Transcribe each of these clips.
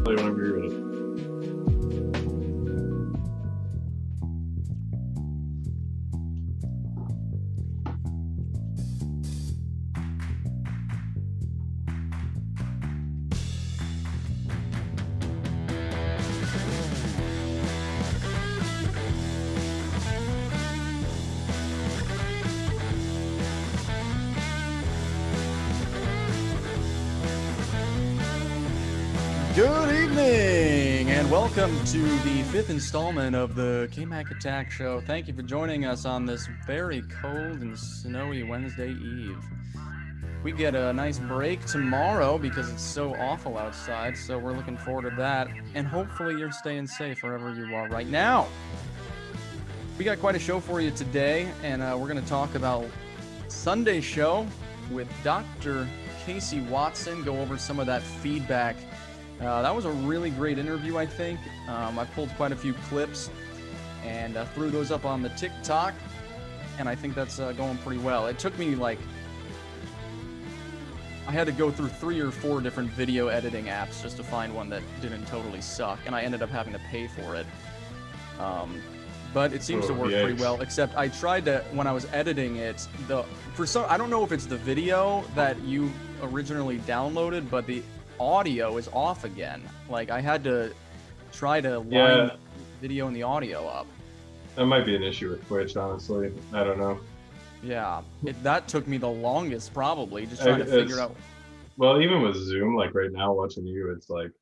Play whenever you're ready. Good evening, and welcome to the fifth installment of the Kmac Attack Show. Thank you for joining us on this very cold and snowy Wednesday Eve. We get a nice break tomorrow because it's so awful outside, so we're looking forward to that. And hopefully you're staying safe wherever you are right now. We got quite a show for you today, and we're going to talk about Sunday's show with Dr. Casey Watson, go over some of that feedback. That was a really great interview, I think. I pulled quite a few clips and threw those up on the TikTok, and I think that's going pretty well. It took me I had to go through 3 or 4 different video editing apps just to find one that didn't totally suck, and I ended up having to pay for it. But it seems to work pretty well, except I tried to, when I was editing it, I don't know if it's the video that you originally downloaded, but the audio is off again. Like, I had to try to line the video and the audio up. That might be an issue with Twitch, honestly. I don't know. Yeah, that took me the longest, probably, just trying to figure out. Well, even with Zoom, like right now watching you, it's like,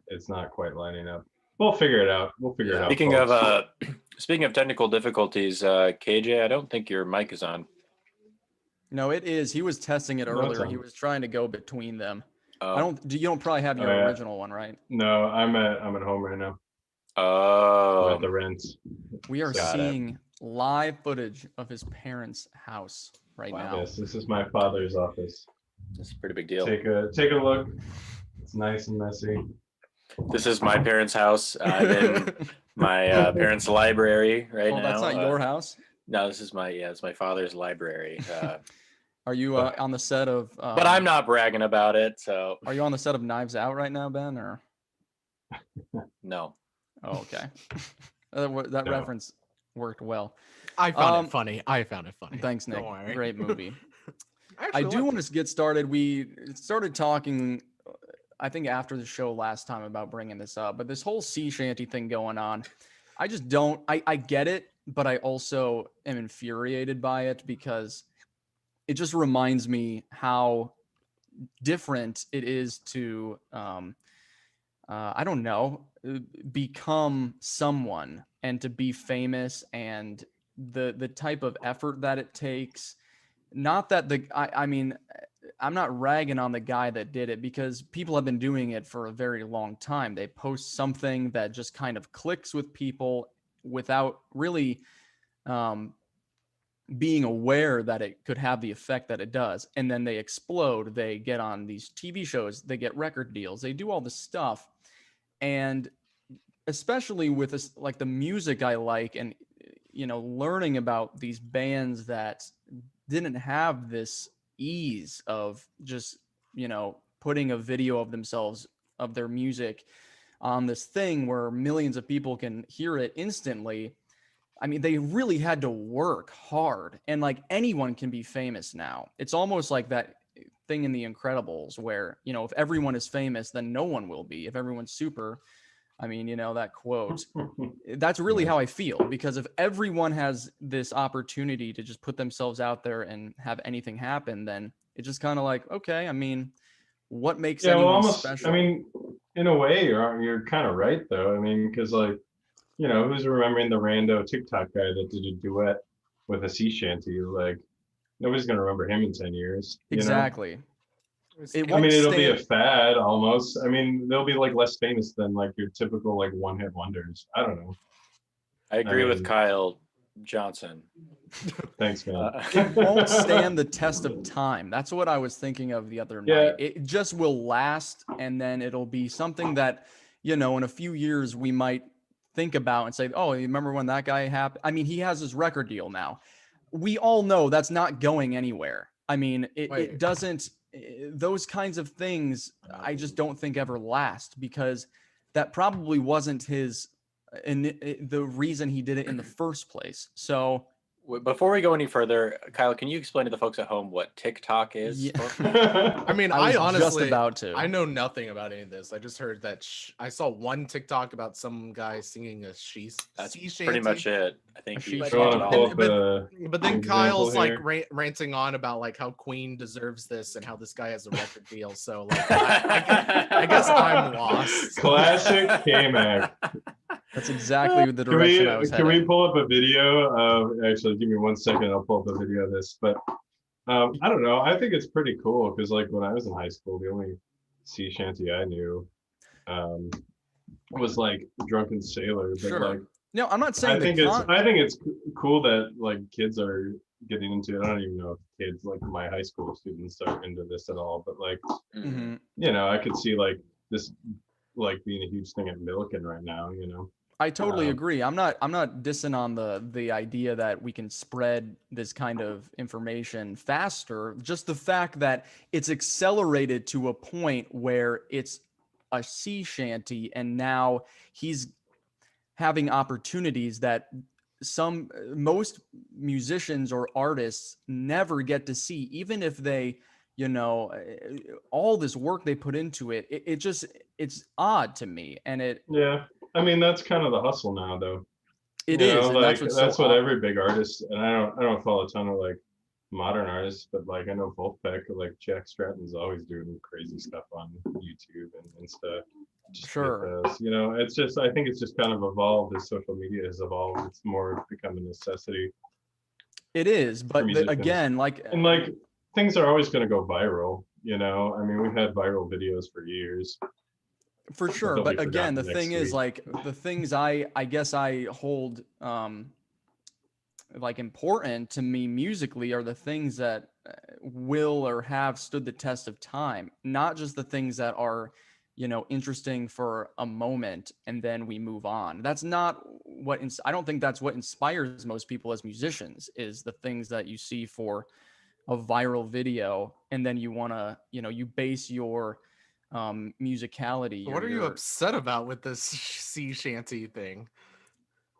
it's not quite lining up. We'll figure it out. Speaking of technical difficulties, KJ, I don't think your mic is on. No, it is. He was testing it earlier. He was trying to go between them. You don't probably have your original one, right? No, I'm at home right now. Oh. I'm at the rent. We are seeing live footage of his parents' house right now. Yes, this is my father's office. That's a pretty big deal. Take a look. It's nice and messy. This is my parents' house. I'm in my parents' library right now. That's not your house? No, this is it's my father's library. Are you on the set of? But I'm not bragging about it. So. Are you on the set of Knives Out right now, Ben? Or? No. Oh, okay. That reference worked well. I found it funny. Thanks, Nick. Great movie. I do want to get started. We started talking, I think, after the show last time about bringing this up, but this whole sea shanty thing going on, I just don't. I get it, but I also am infuriated by it because it just reminds me how different it is to, I don't know, become someone and to be famous, and the type of effort that it takes. Not that I mean, I'm not ragging on the guy that did it, because people have been doing it for a very long time. They post something that just kind of clicks with people without really, being aware that it could have the effect that it does. And then they explode. They get on these TV shows, they get record deals, they do all this stuff. And especially with this, like the music I like, and, learning about these bands that didn't have this ease of just, putting a video of themselves, of their music on this thing where millions of people can hear it instantly. I mean, they really had to work hard, and like anyone can be famous now. It's almost like that thing in The Incredibles where, if everyone is famous, then no one will be. If everyone's super, I mean, that quote, that's really how I feel, because if everyone has this opportunity to just put themselves out there and have anything happen, then it's just kind of like, okay, I mean, what makes anyone special? I mean, in a way, you're kind of right, though. I mean, because like, who's remembering the rando TikTok guy that did a duet with a sea shanty? Like, nobody's going to remember him in 10 years. Exactly. It'll be a fad almost. I mean, they'll be like less famous than like your typical like one-hit wonders. I don't know. I agree with Kyle Johnson. Thanks, man. It won't stand the test of time. That's what I was thinking of the other night. It just will last, and then it'll be something that, in a few years we might think about and say, oh, you remember when that guy happened? I mean, he has his record deal now. We all know that's not going anywhere. I mean, it doesn't, those kinds of things, I just don't think ever last, because that probably wasn't his, the reason he did it in the first place. So Before we go any further, Kyle, can you explain to the folks at home what TikTok is? yeah, I mean, I I was honestly, just about to. I know nothing about any of this. I just heard that I saw one TikTok about some guy singing a sea That's shanty. pretty much it. I think A he sheep You want to shanty. pull up the But then example Kyle's like here? ranting on about like how Queen deserves this and how this guy has a record deal. So like, I guess I'm lost. Classic Kmac. That's exactly the Can direction I was can we heading. pull up a video of, actually give me 1 second, I'll pull up a video of this, but I don't know, I think it's pretty cool because like when I was in high school, the only sea shanty I knew was like Drunken Sailor, but Sure. like No, I'm not saying I think the it's cool that like kids are getting into it. I don't even know if kids like my high school students are into this at all, but like Mhm. you know, I could see like this like being a huge thing at Milliken right now, you know. I totally agree. I'm not dissing on the idea that we can spread this kind of information faster. Just the fact that it's accelerated to a point where it's a sea shanty, and now he's having opportunities that most musicians or artists never get to see, even if they, all this work they put into it. It just, it's odd to me, and Yeah, I mean that's kind of the hustle now, though. it You is, know, and that's like what's that's so what awkward. every big artist, and I don't follow a ton of like modern artists, but like I know Wolfpack, like Jack Stratton's always doing crazy stuff on YouTube and Insta. Just Sure. because, you know, it's just I think it's just kind of evolved as social media has evolved. It's more become a necessity It is, for but musicians. again, like, And like things are always going to go viral, you know. I mean, we've had viral videos for years. for sure. they'll But be again, forgotten the next thing is, week. like, the things I guess I hold like important to me musically are the things that will or have stood the test of time, not just the things that are, interesting for a moment and then we move on. That's not what I don't think that's what inspires most people as musicians, is the things that you see for a viral video, and then you want to, you base your musicality. What are you upset about with this sea shanty thing?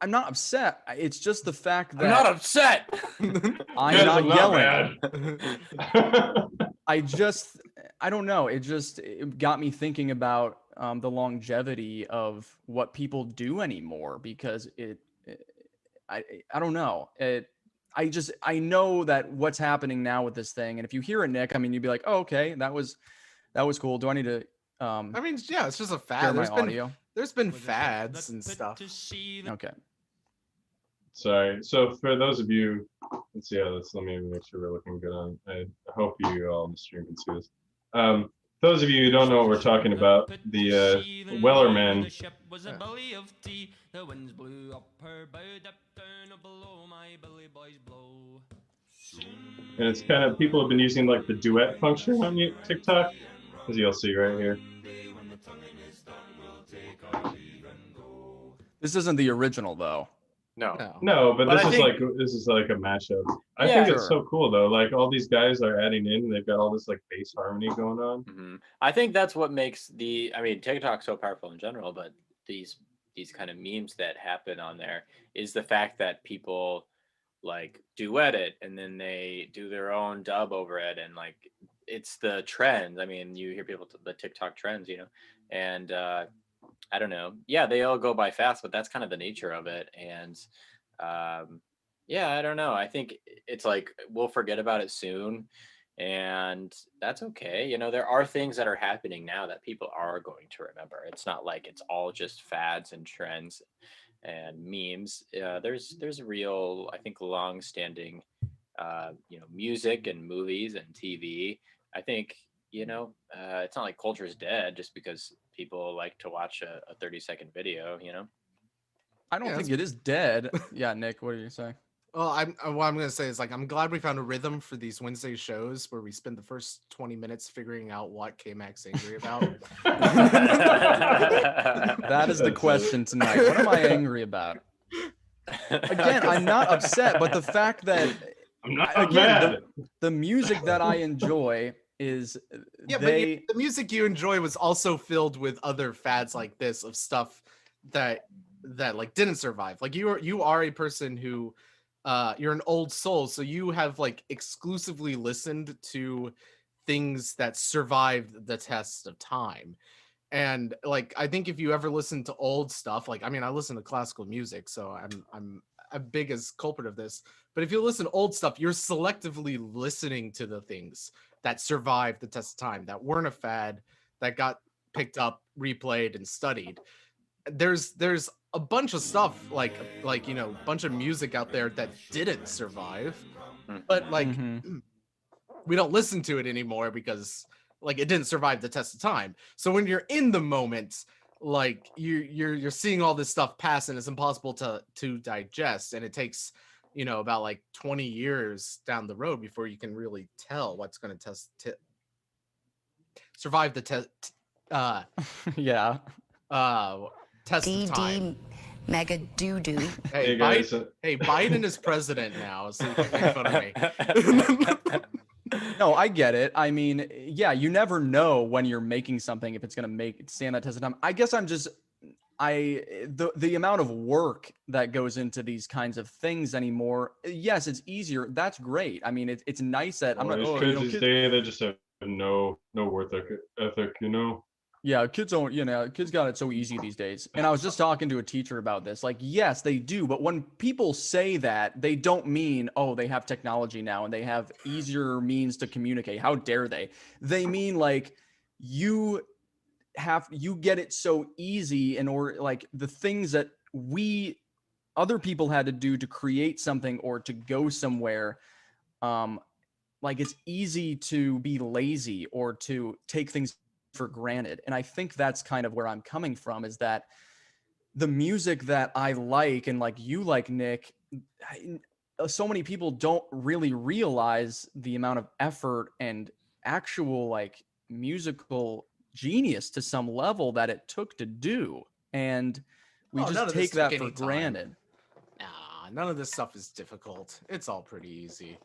I'm not upset. It's just the fact that I'm not upset. I'm Yes, not I'm yelling. bad. I don't know. It got me thinking about the longevity of what people do anymore, because I don't know. I know that what's happening now with this thing, and if you hear it, Nick, I mean, you'd be like, oh, okay, that was cool. Do I need to I mean, yeah, it's just a hear fad. my audio? There's been fads and stuff. Okay. Sorry. So for those of you, let's see. Let me make sure we're looking good on. I hope you all on the stream can see this. Those of you who don't know what we're talking about, the Wellerman. And it's kind of, people have been using like the duet function on TikTok, as you'll see right here. This isn't the original, though. No, but this is like a mashup. I think it's so cool though. Like all these guys are adding in, they've got all this like bass harmony going on. Mm-hmm. I think that's what makes TikTok so powerful in general, but these kind of memes that happen on there is the fact that people like duet it and then they do their own dub over it, and like it's the trends. I mean, you hear people the TikTok trends, and I don't know. Yeah, they all go by fast, but that's kind of the nature of it. And yeah, I don't know. I think it's like we'll forget about it soon, and that's okay. There are things that are happening now that people are going to remember. It's not like it's all just fads and trends and memes. There's real, I think, long-standing, music and movies and TV. I think it's not like culture is dead just because people like to watch a 30-second video. I don't think it is dead. Yeah, Nick, what are you saying? Well, what I'm gonna say is, like, I'm glad we found a rhythm for these Wednesday shows where we spend the first 20 minutes figuring out what Kmac's angry about. That is the question tonight. What am I angry about? Again, I'm not upset, but the fact that I'm not mad. The music that I enjoy is Yeah, they the music you enjoy was also filled with other fads like this of stuff that like didn't survive. Like you are a person who you're an old soul, so you have like exclusively listened to things that survived the test of time. And like I think if you ever listen to old stuff, like I mean I listen to classical music, so I'm a big as culprit of this. But if you listen to old stuff, you're selectively listening to the things that survived the test of time, that weren't a fad, that got picked up, replayed, and studied. There's a bunch of stuff like you know, bunch of music out there that didn't survive, but like Mhm. we don't listen to it anymore because like it didn't survive the test of time. So when you're in the moment, like you're seeing all this stuff pass and it's impossible to digest, and it takes, you know, about like 20 years down the road before you can really tell what's going to survive the test uh yeah. test of time. DD mega doo doo. Hey, Hey guys, Biden is president now, so you can make fun of me. No, I get it. I mean, yeah, you never know when you're making something if it's going to stand that test of time. I guess the amount of work that goes into these kinds of things anymore. Yes, it's easier. That's great. I mean, it's nice that I'm not. there's Oh, kids you know, these days that just have no worth ethic, you know. yeah, kids don't, kids got it so easy these days. And I was just talking to a teacher about this. Like, yes, they do. But when people say that, they don't mean, oh, they have technology now and they have easier means to communicate. How dare they? They mean like you get it so easy, and or like the things that other people had to do to create something or to go somewhere. Like it's easy to be lazy or to take things for granted. And I think that's kind of where I'm coming from, is that the music that I like and like you like, Nick, so many people don't really realize the amount of effort and actual like musical genius to some level that it took to do. And we None just of this take that took for any time. granted. Nah, none of this stuff is difficult. It's all pretty easy.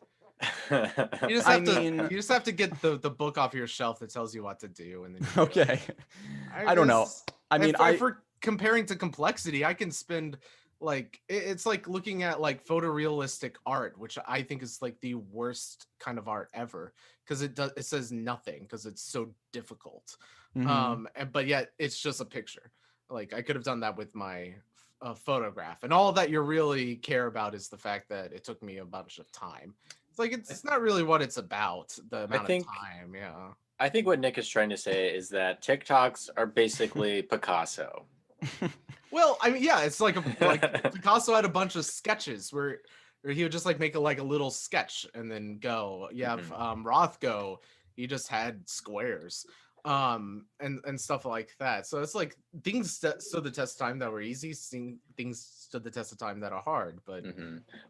Yeah. You just have to get the book off your shelf that tells you what to do, and then you do it. Okay. I don't know. I mean, if we're comparing to complexity, I can spend like it's like looking at like photorealistic art, which I think is like the worst kind of art ever, because it says nothing because it's so difficult. But yet it's just a picture. Like I could have done that with my photograph, and all that you really care about is the fact that it took me a bunch of time. It's like it's not really what it's about, the amount of time. Yeah. I think what Nick is trying to say is that TikToks are basically Picasso. Well, I mean, yeah, it's like Picasso had a bunch of sketches where he would just like make a little sketch and then go. You have Rothko, he just had squares, and stuff like that. So it's like things stood the test of time that were easy, things stood the test of time that are hard. But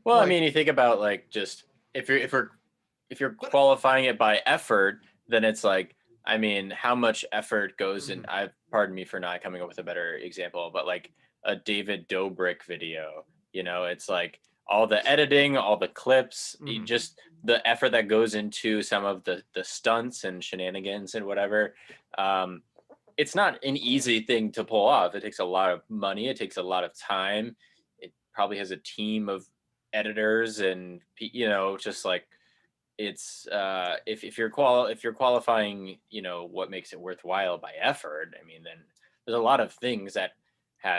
well, like, I mean, you think about like just if you're qualifying it by effort, then it's like, I mean, how much effort goes in? Pardon me for not coming up with a better example, but like a David Dobrik video, you know, it's like all the editing, all the clips, just the effort that goes into some of the stunts and shenanigans and whatever. It's not an easy thing to pull off. It takes a lot of money. It takes a lot of time. It probably has a team of editors and, you know, just like, it's if you're qualifying, you know, what makes it worthwhile by effort, I mean, then there's a lot of things that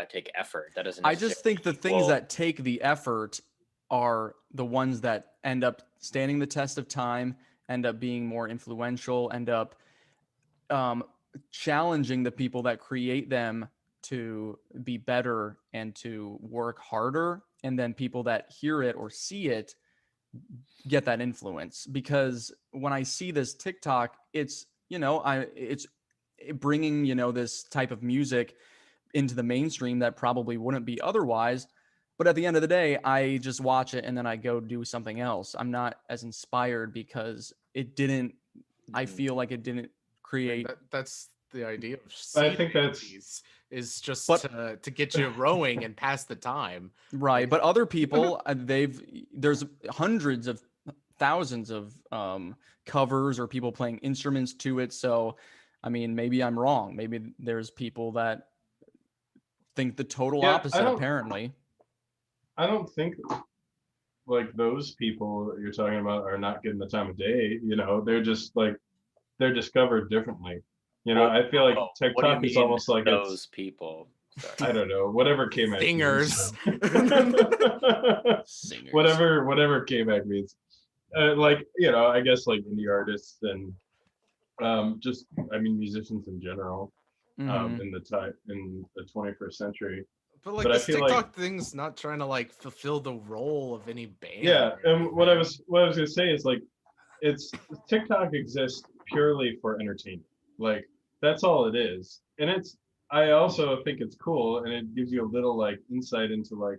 take effort. That doesn't. I just think the things that take the effort are the ones that end up standing the test of time, end up being more influential, end up challenging the people that create them to be better and to work harder, and then people that hear it or see it get that influence. Because when I see this TikTok, it's, you know, it's bringing, you know, this type of music into the mainstream that probably wouldn't be otherwise. But at the end of the day, I just watch it and then I go do something else. I'm not as inspired because it didn't, I feel like it didn't create. That's the idea of I think that's is just to get you rowing and pass the time. Right. But other people, there's hundreds of thousands of covers or people playing instruments to it. So, I mean, maybe I'm wrong. Maybe there's people that think the total Yeah, opposite, apparently. I don't think like those people that you're talking about are not getting the time of day. You know, they're just like they're discovered differently. You know, I feel like What do you TikTok is mean almost like those it's people? I don't know, whatever Kmac Singers. means. Singers. Whatever Kmac means. Like, you know, I guess like indie artists and just I mean musicians in general Mhm. in the 21st century. But like But I this feel TikTok like thing's not trying to like fulfill the role of any band. yeah, or and what I anything. was gonna say is like it's TikTok exists purely for entertainment. Like that's all it is. And it's I also think it's cool and it gives you a little like insight into like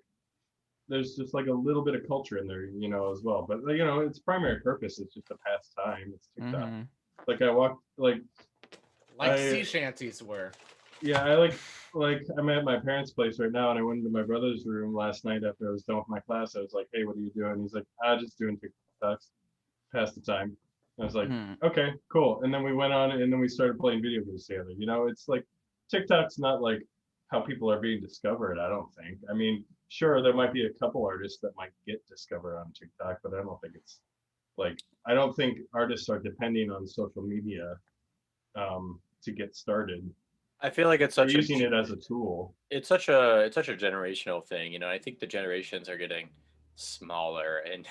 there's just like a little bit of culture in there, you know, as well. But you know, its primary purpose is just a pastime. It's TikTok. Mhm. Like I walked like Like I sea shanties were. yeah, I like I'm at my parents' place right now and I went into my brother's room last night after I was done with my class. I was like, hey, what are you doing? He's like, just doing TikToks, pass the time. I was like, Mhm. okay, cool. And then we went on and then we started playing video games together. You know, it's like TikTok's not like how people are being discovered, I don't think. I mean, sure, there might be a couple artists that might get discovered on TikTok, but I don't think it's like I don't think artists are depending on social media to get started. I feel like it's They're such a using it as a tool. it's such a generational thing. You know, I think the generations are getting smaller and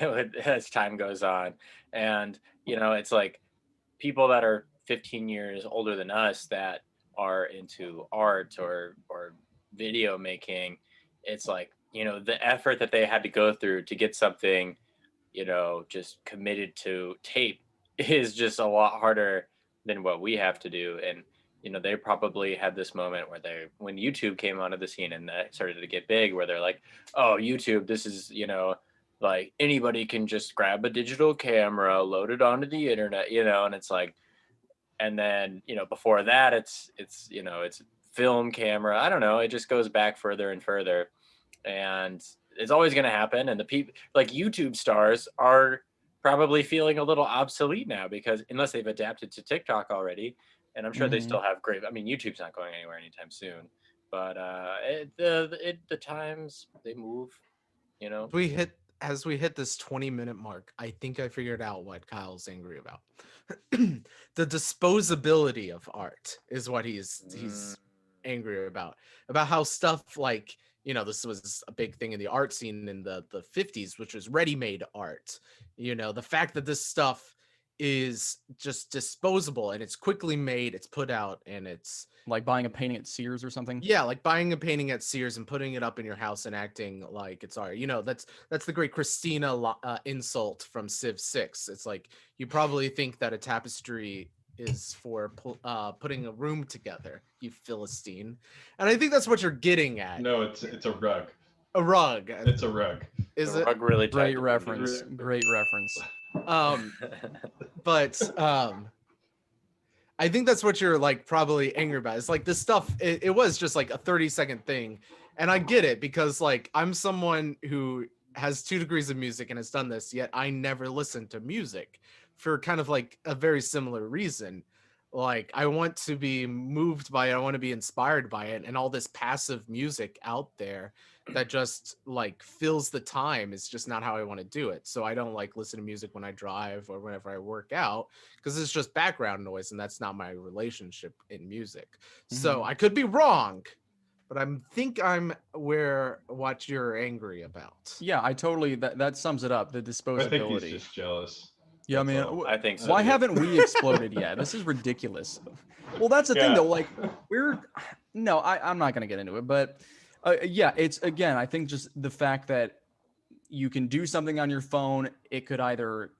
as time goes on, and you know, it's like people that are 15 years older than us that are into art or video making. It's like, you know, the effort that they had to go through to get something, you know, just committed to tape is just a lot harder than what we have to do. And you know, they probably had this moment where they when YouTube came onto the scene and that started to get big, where they're like, oh, YouTube, this is, you know, like anybody can just grab a digital camera, load it onto the internet, you know. And it's like, and then, you know, before that it's you know, it's film camera, I don't know, it just goes back further and further. And it's always going to happen. And the people like YouTube stars are probably feeling a little obsolete now, because unless they've adapted to TikTok already, and I'm sure they Mhm. still have great, I mean, YouTube's not going anywhere anytime soon, but the times they move, you know. We hit as we hit this 20-minute mark, I think I figured out what Kyle's angry about. The disposability of art is what he's angry about how stuff like, you know, this was a big thing in the art scene in the 50s, which was ready-made art. You know, the fact that this stuff is just disposable and it's quickly made, it's put out, and it's Like buying a painting at Sears or something. yeah, like buying a painting at Sears and putting it up in your house and acting like it's art. You know, that's the great Christina insult from Civ 6. It's like you probably think that a tapestry is for putting a room together, you Philistine. And I think that's what you're getting at. No, it's a rug. A rug. It's a rug. Is The it? rug really Great tied to reference. Windows. Great reference. But I think that's what you're like probably angry about. It's like this stuff, it was just like a 30-second thing. And I get it because like I'm someone who has 2 degrees of music and has done this, yet I never listened to music for kind of like a very similar reason. Like I want to be moved by it, I want to be inspired by it, and all this passive music out there that just like fills the time is just not how I want to do it. So I don't like listen to music when I drive or whenever I work out because it's just background noise and that's not my relationship in music. So Mhm. I could be wrong, but I think I'm where what you're angry about. Yeah, I totally that sums it up. The I think he's disposability. just jealous. Yeah, That's man. all. I think so. Why too. haven't we exploded yet? This is ridiculous. Well, that's the thing Yeah. though. Like no, I'm not gonna get into it, but yeah, it's again, I think just the fact that you can do something on your phone, it could either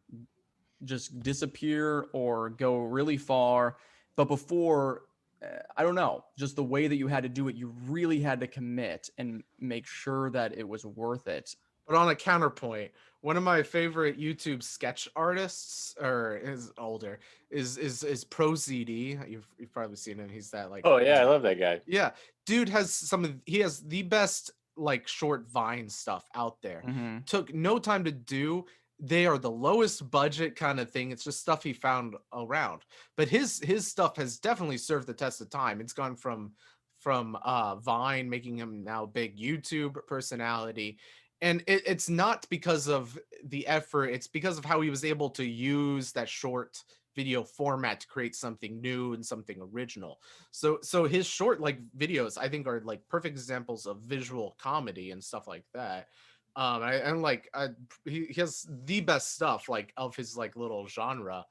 just disappear or go really far. But before, I don't know, just the way that you had to do it, you really had to commit and make sure that it was worth it. But on a counterpoint, one of my favorite YouTube sketch artists, or is older, is Pro ZD. You've probably seen him. He's that like Oh yeah, I love that guy. yeah, dude has he has the best like short Vine stuff out there. Mhm. Took no time to do, they are the lowest budget kind of thing. It's just stuff he found around. But his stuff has definitely served the test of time. It's gone from Vine, making him now a big YouTube personality. And it's not because of the effort, it's because of how he was able to use that short video format to create something new and something original. So his short like videos I think are like perfect examples of visual comedy and stuff like that. He has the best stuff like of his like little genre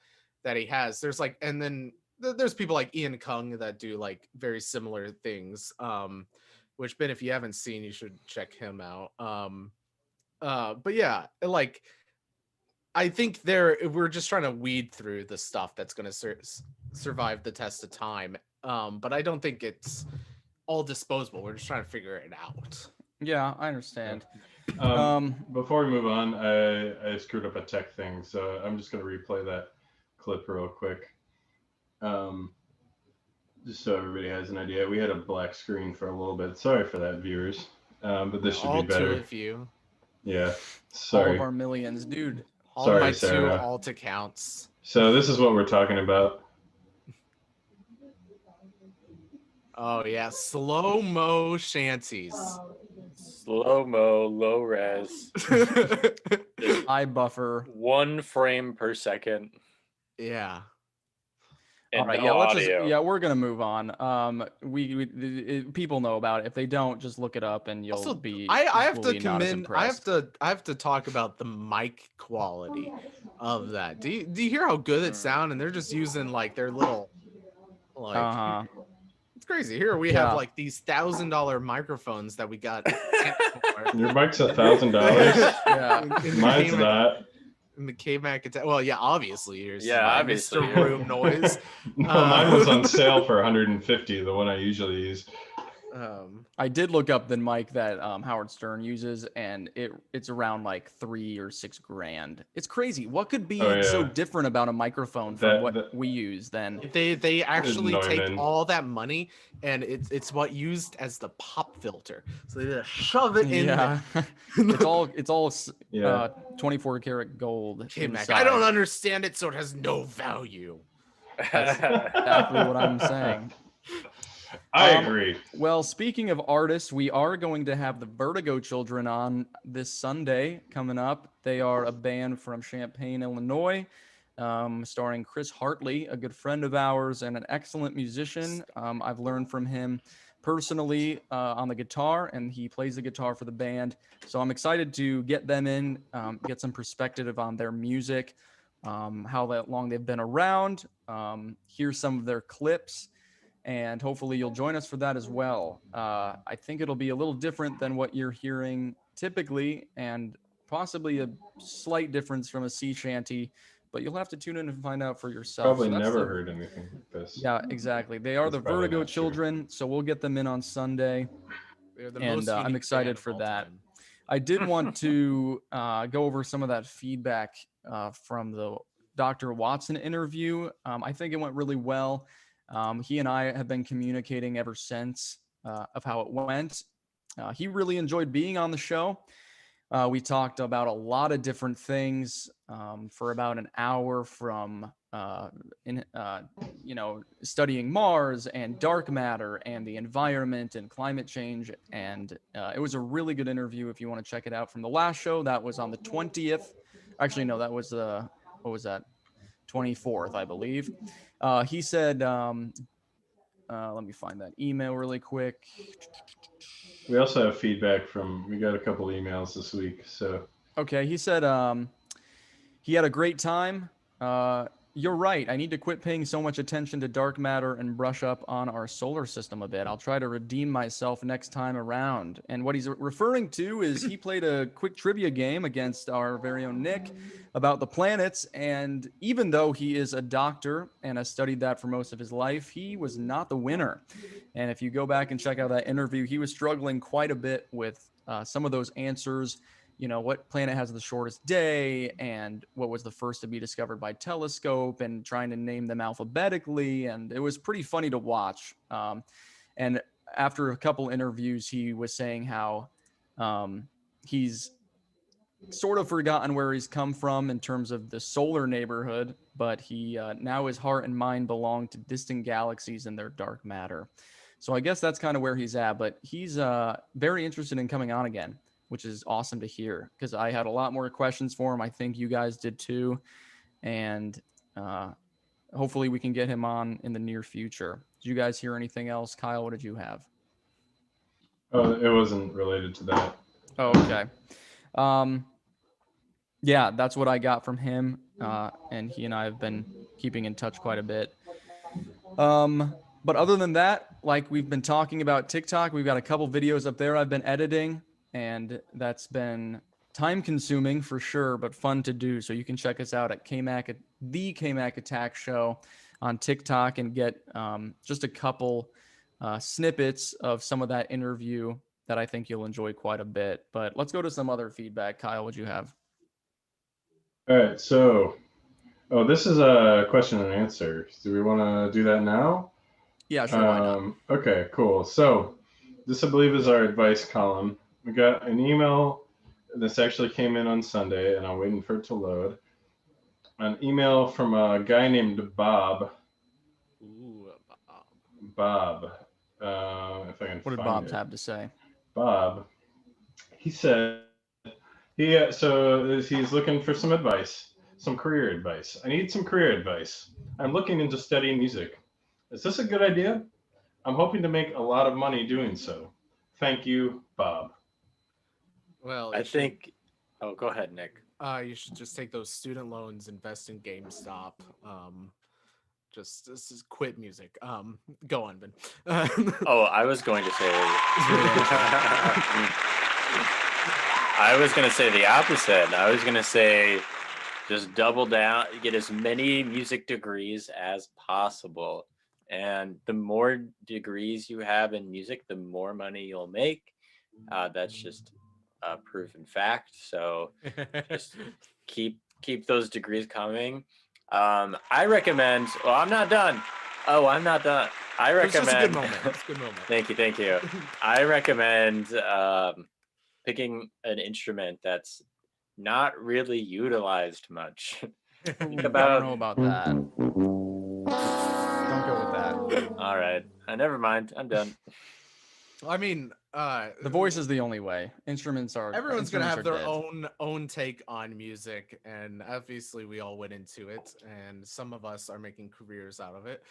that he has. There's like, and then there's people like Ian Kung that do like very similar things. Which Ben, if you haven't seen, you should check him out. But yeah, like I think we're just trying to weed through the stuff that's going to survive the test of time. But I don't think it's all disposable. We're just trying to figure it out. Yeah, I understand. Before we move on, I screwed up a tech thing, so I'm just going to replay that clip real quick. Just so everybody has an idea, we had a black screen for a little bit. Sorry for that, viewers. But this should All be better. two of you. Yeah. All Sorry. of our millions, dude. All Sorry, my Sarah. two alt accounts. So this is what we're talking about. Oh yeah, slow-mo shanties. Slow-mo, low res, Eye buffer. 1 frame per second. Yeah. And All right, no yeah, audio. we're gonna move on. People know about it. If they don't, just look it up, and you'll Also, be. I have to equally not as commend. I impressed. have to talk about the mic quality of that. Do you hear how good it sound? And they're just using like their little like. Uh-huh. It's crazy. Here we have like these $1,000 microphones that we got. Your mic's $1,000. Yeah. Mine's not. In the Kmac, well, yeah, obviously yours. Yeah, obviously, Mr. yeah. Room Noise. No, mine was on sale for 150. The one I usually use. I did look up the mic that Howard Stern uses, and it's around like $3 or $6 grand. It's crazy. What could be so different about a microphone from what we use? Then they actually take man. all that money and it's what used as the pop filter. So they just shove it in. Yeah, there. it's all 24 karat gold. Kmac, I don't understand it, so it has no value. That's exactly what I'm saying. I agree. Well, speaking of artists, we are going to have the Vertigo Children on this Sunday coming up. They are a band from Champaign, Illinois, starring Chris Hartley, a good friend of ours and an excellent musician. I've learned from him personally on the guitar, and he plays the guitar for the band. So I'm excited to get them in, get some perspective on their music, how long they've been around, hear some of their clips. And hopefully you'll join us for that as well. I think it'll be a little different than what you're hearing typically, and possibly a slight difference from a sea shanty, but you'll have to tune in and find out for yourself. Probably never heard anything like this. Yeah, exactly. They are the Vertigo Children, so we'll get them in on Sunday. And I'm excited for that. I did want to go over some of that feedback from the Dr. Watson interview. I think it went really well. He and I have been communicating ever since of how it went. He really enjoyed being on the show. We talked about a lot of different things for about an hour, from studying Mars and dark matter and the environment and climate change. And it was a really good interview. If you want to check it out from the last show, that was on the 20th. Actually, no, that was what was that? 24th, I believe. He said, let me find that email really quick. We also have feedback we got a couple emails this week. So okay, he said he had a great time. You're right. I need to quit paying so much attention to dark matter and brush up on our solar system a bit. I'll try to redeem myself next time around. And what he's referring to is he played a quick trivia game against our very own Nick about the planets. And even though he is a doctor and has studied that for most of his life, he was not the winner. And if you go back and check out that interview, he was struggling quite a bit with some of those answers. You know, what planet has the shortest day and what was the first to be discovered by telescope, and trying to name them alphabetically. And it was pretty funny to watch. And after a couple interviews, he was saying how he's sort of forgotten where he's come from in terms of the solar neighborhood, but he now his heart and mind belong to distant galaxies and their dark matter. So I guess that's kind of where he's at, but he's very interested in coming on again, which is awesome to hear because I had a lot more questions for him. I think you guys did too. And hopefully we can get him on in the near future. Did you guys hear anything else? Kyle, what did you have? Oh, it wasn't related to that. Oh, okay. Yeah, that's what I got from him. And he and I have been keeping in touch quite a bit. But other than that, like we've been talking about TikTok, we've got a couple videos up there I've been editing, and that's been time consuming for sure, but fun to do. So you can check us out at Kmac, the Kmac Attack Show on TikTok and get just a couple snippets of some of that interview that I think you'll enjoy quite a bit. But let's go to some other feedback. Kyle, what'd you have? All right, so, this is a question and answer. Do we want to do that now? Yeah, sure, why not? Okay, cool. So, this I believe is our advice column. We got an email. This actually came in on Sunday, and I'm waiting for it to load. An email from a guy named Bob. Ooh, Bob. If I can What did find Bob it. have to say? Bob. He said so he's looking for some advice, some career advice. I need some career advice. I'm looking into studying music. Is this a good idea? I'm hoping to make a lot of money doing so. Thank you, Bob. well, I think. Oh, go ahead, Nick. you should just take those student loans, invest in GameStop. Just this is quit music. Go on, Ben. Oh, I was going to say. I was going to say the opposite. I was going to say just double down, get as many music degrees as possible. And the more degrees you have in music, the more money you'll make. That's just a proven fact. So just keep those degrees coming. I recommend. Well, I'm not done. Oh, I'm not done. I It's just a recommend. good moment. It's a good moment. Thank you. I recommend picking an instrument that's not really utilized much. Ooh, I don't about- know about that. Don't go with that. All right, never mind. I'm done. I mean, The voice is the only way. Instruments are. everyone's gonna have their dead. own take on music, and obviously we all went into it, and some of us are making careers out of it.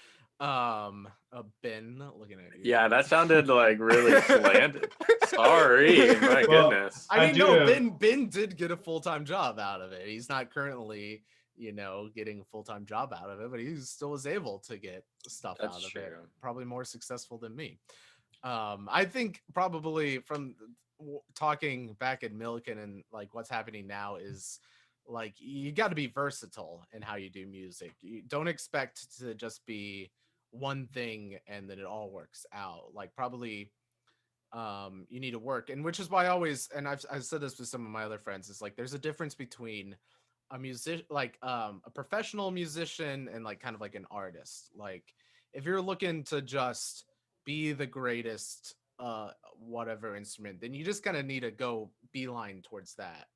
Ben, looking at you. Yeah, that sounded like really slanted. Sorry, my Well, goodness. I mean, do no, have- Ben did get a full-time job out of it. He's not currently, getting a full-time job out of it, but he still was able to get stuff That's out of true. it. Probably more successful than me. I think probably from talking back at Milliken and like what's happening now is like you got to be versatile in how you do music. You don't expect to just be one thing and then it all works out. Like probably you need to work, and which is why I always, and I've said this with some of my other friends, is like there's a difference between a musician, like a professional musician, and like kind of like an artist. Like if you're looking to just be the greatest whatever instrument, then you just kind of need to go beeline towards that.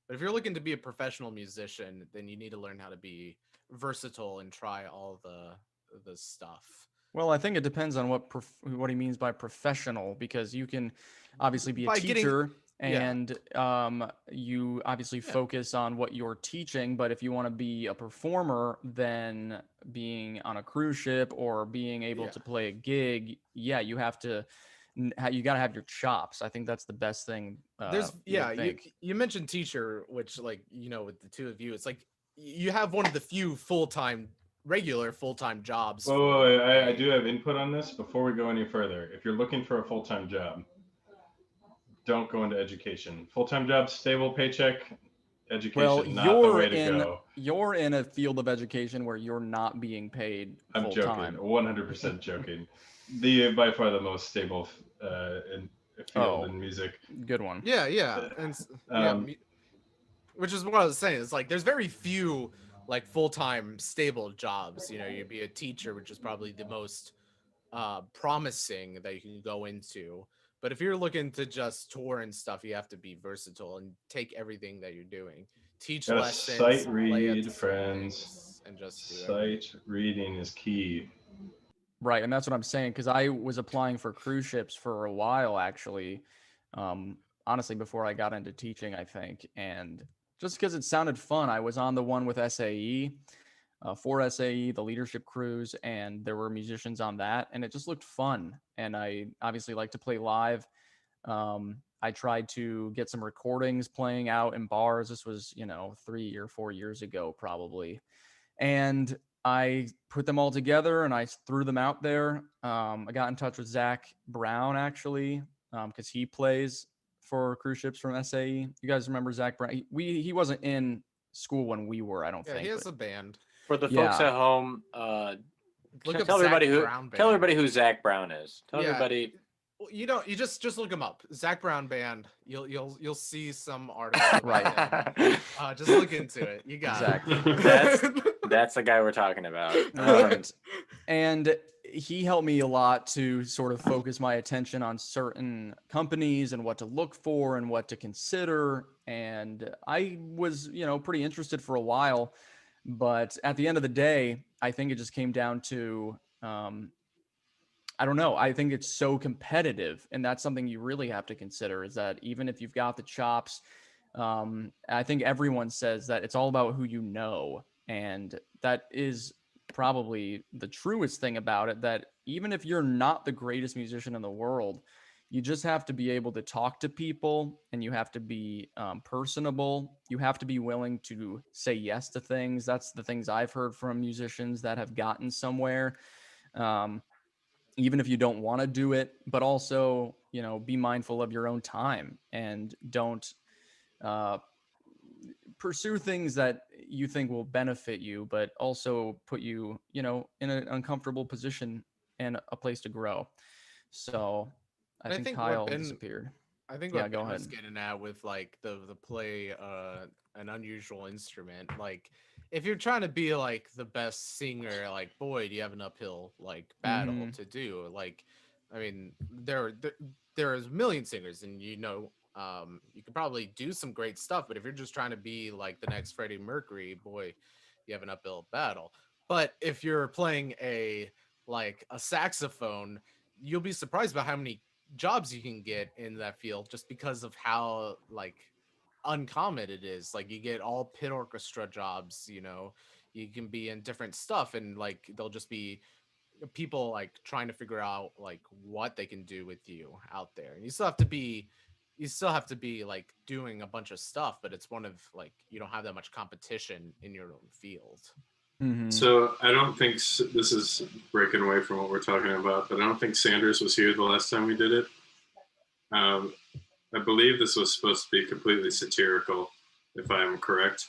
But if you're looking to be a professional musician, then you need to learn how to be versatile and try all the stuff. Well, I think it depends on what he means by professional, because you can obviously be a By getting- teacher yeah. and you obviously focus on what you're teaching. But if you want to be a performer, then being on a cruise ship or being able Yeah. to play a gig, yeah, you have to. You got to have your chops. I think that's the best thing. There's you would you think. you mentioned teacher, which like with the two of you, it's like you have one of the few regular full-time jobs. Oh, for I a- do have input on this before we go any further. If you're looking for a full-time job, don't go into education. Full-time job, stable paycheck. Education, Well, not the way to go. you're in a field of education where you're not being paid I'm full joking, time. 100% joking. The by far the most stable field Oh. in music. Good one. Yeah, and Um, which is what I was saying. It's like there's very few like full-time stable jobs. You'd be a teacher, which is probably the most promising that you can go into. But if you're looking to just tour and stuff, you have to be versatile and take everything that you're doing. Teach Gotta lessons, sight play at read, the friends. things, and just do everything. Sight reading is key. Right, and that's what I'm saying because I was applying for cruise ships for a while actually, honestly before I got into teaching, I think, and just because it sounded fun, I was on the one with SAE, for SAE, the leadership cruise, and there were musicians on that, and it just looked fun. And I obviously like to play live. I tried to get some recordings playing out in bars. This was 3 or 4 years ago probably, and I put them all together and I threw them out there. I got in touch with Zach Brown actually, because he plays for cruise ships from SAE. You guys remember Zach Brown? He wasn't in school when we were, I don't Yeah, think. he has But a band. For the folks yeah, at home, Look up tell everybody Zach who Brown Band. tell everybody who Zach Brown is. Tell Yeah. everybody. Well, you just look him up. Zach Brown Band. You'll see some article. Right. Just look into it. You got exactly. it. That's the guy we're talking about. Right. And he helped me a lot to sort of focus my attention on certain companies and what to look for and what to consider. And I was, pretty interested for a while. But at the end of the day, I think it just came down to, I don't know. I think it's so competitive. And that's something you really have to consider is that even if you've got the chops, I think everyone says that it's all about who you know. And that is probably the truest thing about it, that even if you're not the greatest musician in the world, you just have to be able to talk to people and you have to be personable. You have to be willing to say yes to things. That's the things I've heard from musicians that have gotten somewhere. Even if you don't want to do it, but also, be mindful of your own time and don't pursue things that you think will benefit you, but also put you, in an uncomfortable position and a place to grow. So I And think what Kyle Ben, disappeared. I think Yeah, what go Ben was ahead. getting at with like the play an unusual instrument, like if you're trying to be like the best singer, like boy, do you have an uphill like battle Mhm. to do. Like, I mean, there is a million singers, and you could probably do some great stuff, but if you're just trying to be like the next Freddie Mercury, boy, you have an uphill battle. But if you're playing a saxophone, you'll be surprised about how many jobs you can get in that field just because of how like uncommon it is. Like you get all pit orchestra jobs, you can be in different stuff, and like they'll just be people like trying to figure out like what they can do with you out there. And you still have to be like doing a bunch of stuff, but it's one of like you don't have that much competition in your own field. Mhm. So I don't think this is breaking away from what we're talking about, but I don't think Sanders was here the last time we did it. I believe this was supposed to be completely satirical, if I'm correct.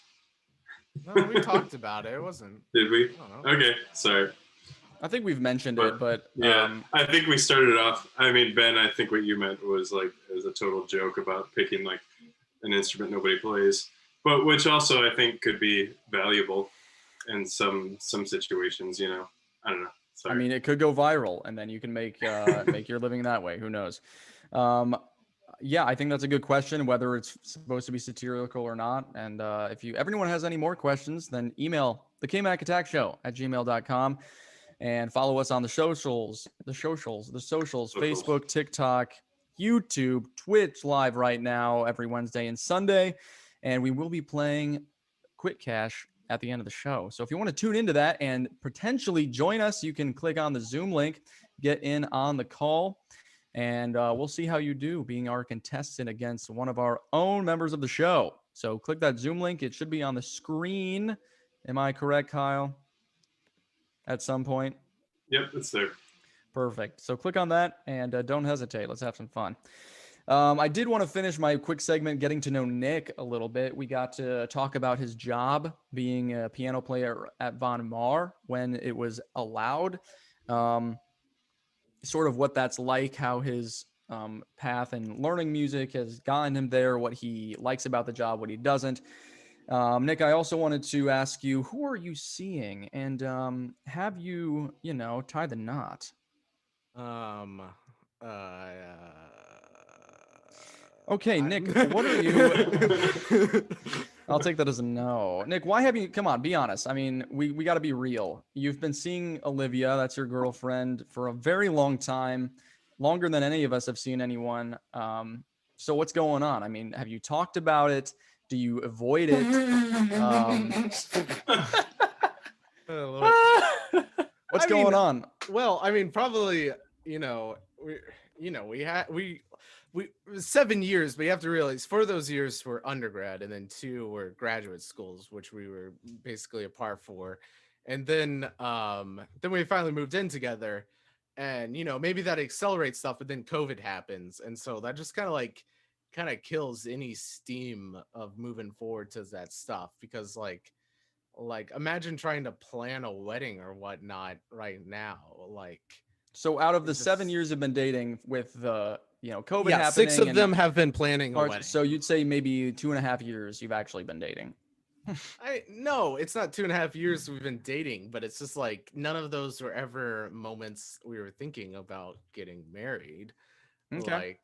No, we talked about it. It wasn't. Did we? I don't know. Okay, sorry. I think we've mentioned it, but yeah, I think we started off. I mean, Ben, I think what you meant was like as a total joke about picking like an instrument nobody plays, but which also I think could be valuable in some situations. I don't know. Sorry. I mean, it could go viral, and then you can make your living that way. Who knows? Yeah, I think that's a good question, whether it's supposed to be satirical or not. And if everyone has any more questions, then email the Kmac Attack Show at gmail.com and follow us on the socials, Facebook, TikTok, YouTube, Twitch live right now every Wednesday and Sunday. And we will be playing Quick Cash at the end of the show. So if you want to tune into that and potentially join us, you can click on the Zoom link, get in on the call, and we'll see how you do being our contestant against one of our own members of the show. So click that Zoom link. It should be on the screen. Am I correct, Kyle? At some point? Yep, it's there. Perfect. So click on that and don't hesitate. Let's have some fun. I did want to finish my quick segment getting to know Nick a little bit. We got to talk about his job being a piano player at Von Mar when it was allowed. Sort of what that's like, how his path and learning music has gotten him there, what he likes about the job, what he doesn't. Nick, I also wanted to ask you, who are you seeing? And have you, tied the knot? Um, Okay, Nick, what are you? I'll take that as a no. Nick, why have you? Come on, be honest. I mean, we got to be real. You've been seeing Olivia, that's your girlfriend, for a very long time, longer than any of us have seen anyone. So what's going on? I mean, have you talked about it? Do you avoid it? What's going on? Well, I mean, probably, we 7 years, but you have to realize 4 of those years were undergrad, and then 2 were graduate schools, which we were basically apart for. And then we finally moved in together, and maybe that accelerates stuff, but then COVID happens, and so that just kind of kills any steam of moving forward to that stuff, because like imagine trying to plan a wedding or whatnot right now. So out of the It's 7 just- years you've been dating with the COVID yeah, happening, 6 of and them have been planning a March, wedding. so you'd say maybe 2.5 years you've actually been dating. No, it's not 2.5 years we've been dating, but it's just like none of those were ever moments we were thinking about getting married. Okay.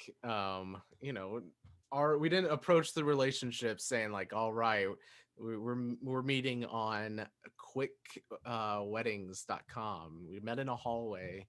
We didn't approach the relationship saying like, all right, we're meeting on quickweddings.com. We met in a hallway,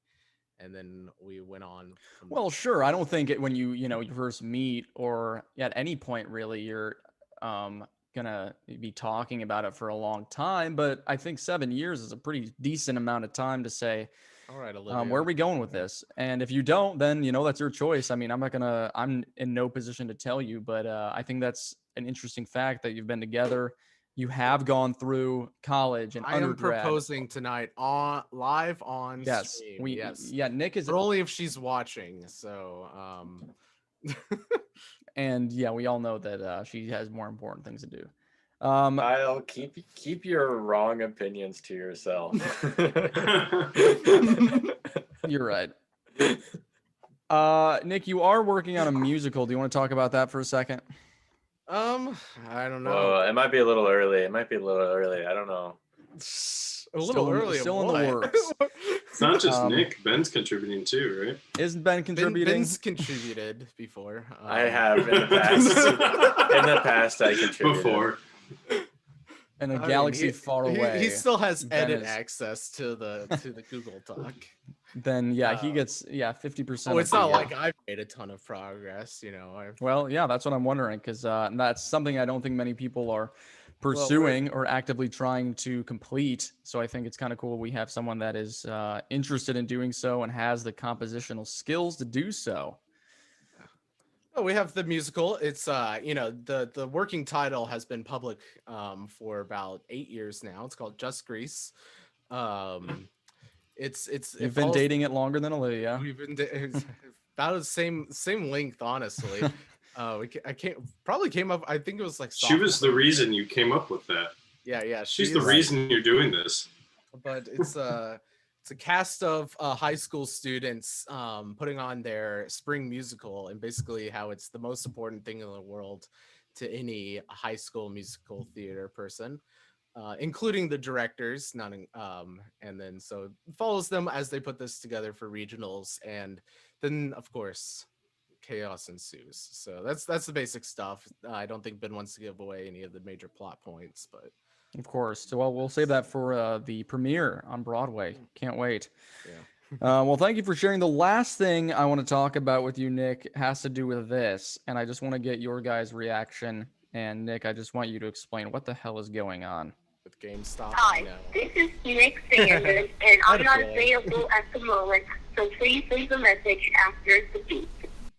and then we went on from Well, sure. I don't think when you first meet, or at any point really, you're gonna be talking about it for a long time. But I think 7 years is a pretty decent amount of time to say, all right, Olivia. where are we going with this? And if you don't, then that's your choice. I mean, I'm in no position to tell you, but I think that's an interesting fact that you've been together. You have gone through college and I am undergrad. proposing tonight live on Yes, stream. Yes. yeah. Nick is, But only if she's watching. So and yeah, we all know that she has more important things to do. Kyle, keep your wrong opinions to yourself. You're right. Nick, you are working on a musical. Do you want to talk about that for a second? I don't know. Well, it might be a little early. I don't know. A little early. Still in the works. It's not just Nick. Ben's contributing too, right? Isn't Ben contributing? Ben's contributed before. I have in the past. In the past, I contributed. Before. In a galaxy far away. He still has Ben edit is- access to the Google Doc. Then he gets 50%. Oh, it's not like I've made a ton of progress, Well, yeah, that's what I'm wondering, because that's something I don't think many people are pursuing or actively trying to complete. So I think it's kind of cool we have someone that is interested in doing so and has the compositional skills to do so. Oh, we have the musical. It's the working title has been public for about 8 years now. It's called Just Grease. You've been dating it longer than Olivia. We've been it's about the same length, honestly. I came up. I think it was like She was the reason you came up with that. Yeah. She's the reason you're doing this. But it's a cast of high school students putting on their spring musical, and basically how it's the most important thing in the world to any high school musical theater person, including the directors. And then so it follows them as they put this together for regionals, and then of course chaos ensues. So that's the basic stuff. I don't think Ben wants to give away any of the major plot points, but Of course. So, well, we'll save that for the premiere on Broadway. Can't wait. yeah. Well, thank you for sharing. The last thing I want to talk about with you, Nick, has to do with this. And I just want to get your guys' reaction. And Nick, I just want you to explain what the hell is going on. With GameStop. Hi, No. this is Nick Sanders, and I'm not feeling. available at the moment, so please leave a message after the beep.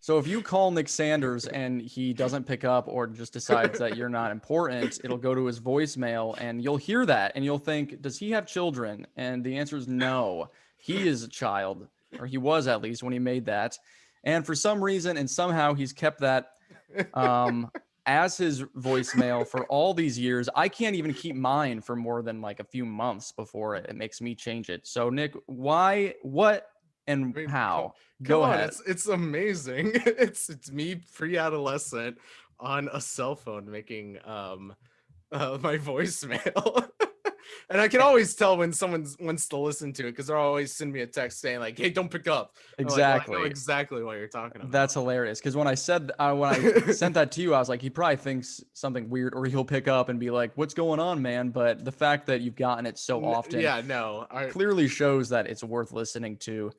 So if you call Nick Sanders and he doesn't pick up or just decides that you're not important, it'll go to his voicemail and you'll hear that and you'll think, does he have children? And the answer is no. He is a child, or he was at least when he made that. And for some reason and somehow he's kept that as his voicemail for all these years. I can't even keep mine for more than like a few months before it makes me change it. So Nick, why, what, and I mean, how? Come Go on, ahead. it's amazing. It's me pre-adolescent on a cell phone making my voicemail. And I can always tell when someone wants to listen to it because they'll always send me a text saying like, "Hey, don't pick up." I'm like, "Well, I know Exactly. exactly what you're talking about. That's hilarious. Because when I sent that to you, I was like, he probably thinks something weird, or he'll pick up and be like, "What's going on, man?" But the fact that you've gotten it so often, Yeah, no. clearly shows that it's worth listening to.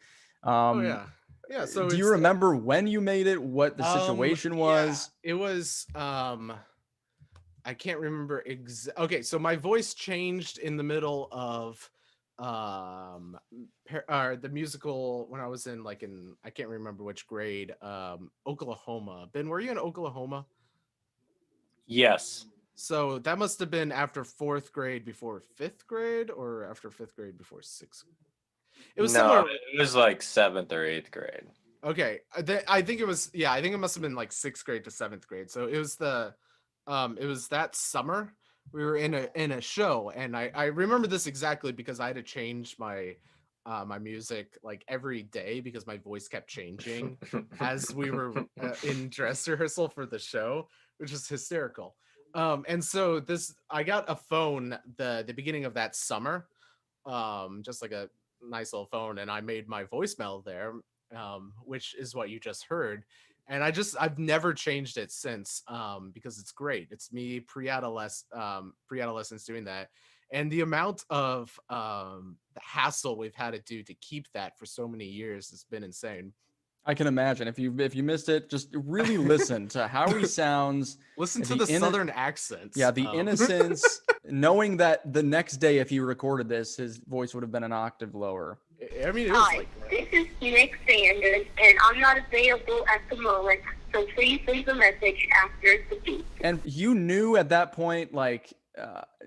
Oh yeah. Yeah, so do you it's remember when you made it? What the situation was? Yeah, it was I can't remember okay, so my voice changed in the middle of the musical when I was in I can't remember which grade, Oklahoma. Ben, were you in Oklahoma? Yes. So that must have been after 4th grade before 5th grade, or after 5th grade before 6th. It was somewhere. It was like 7th or 8th grade. Okay, I think it was. Yeah, I think it must have been like 6th grade to 7th grade. So it was it was that summer. We were in a show, and I remember this exactly because I had to change my my music like every day because my voice kept changing as we were in dress rehearsal for the show, which is hysterical. And so I got a phone the beginning of that summer, just like a nice little phone, and I made my voicemail there, which is what you just heard. And I've never changed it since, because it's great. It's me pre-adolescence doing that, and the amount of the hassle we've had to do to keep that for so many years has been insane. I can imagine. If you missed it, just really listen to how he sounds. Listen to the southern accents. Yeah, the innocence, knowing that the next day, if he recorded this, his voice would have been an octave lower. I mean, it was Hi, like this is Kmac Sanders, and I'm not available at the moment, so please leave a message after the beep. And you knew at that point, like,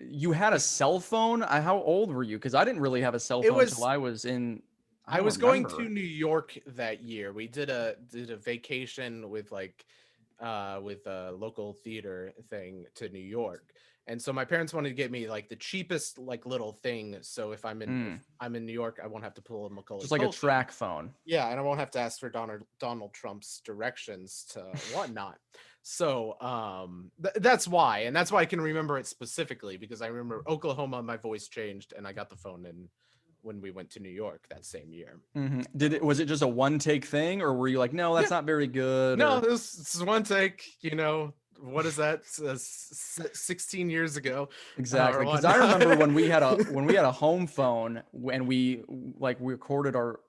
you had a cell phone. How old were you? Because I didn't really have a cell phone until I was in. I was going to New York that year. We did a vacation with with a local theater thing to New York. And so my parents wanted to get me like the cheapest like little thing. So if I'm in New York, I won't have to pull a Macaulay. Just like a track phone. Yeah, and I won't have to ask for Donald Trump's directions to whatnot. So that's why, and that's why I can remember it specifically, because I remember Oklahoma, my voice changed, and I got the phone in when we went to New York that same year. Was it just a one take thing, or were you like, no, that's not very good? No, this is one take. You know, what is that? 16 years ago. Exactly. Because I remember when we had a home phone, and we recorded our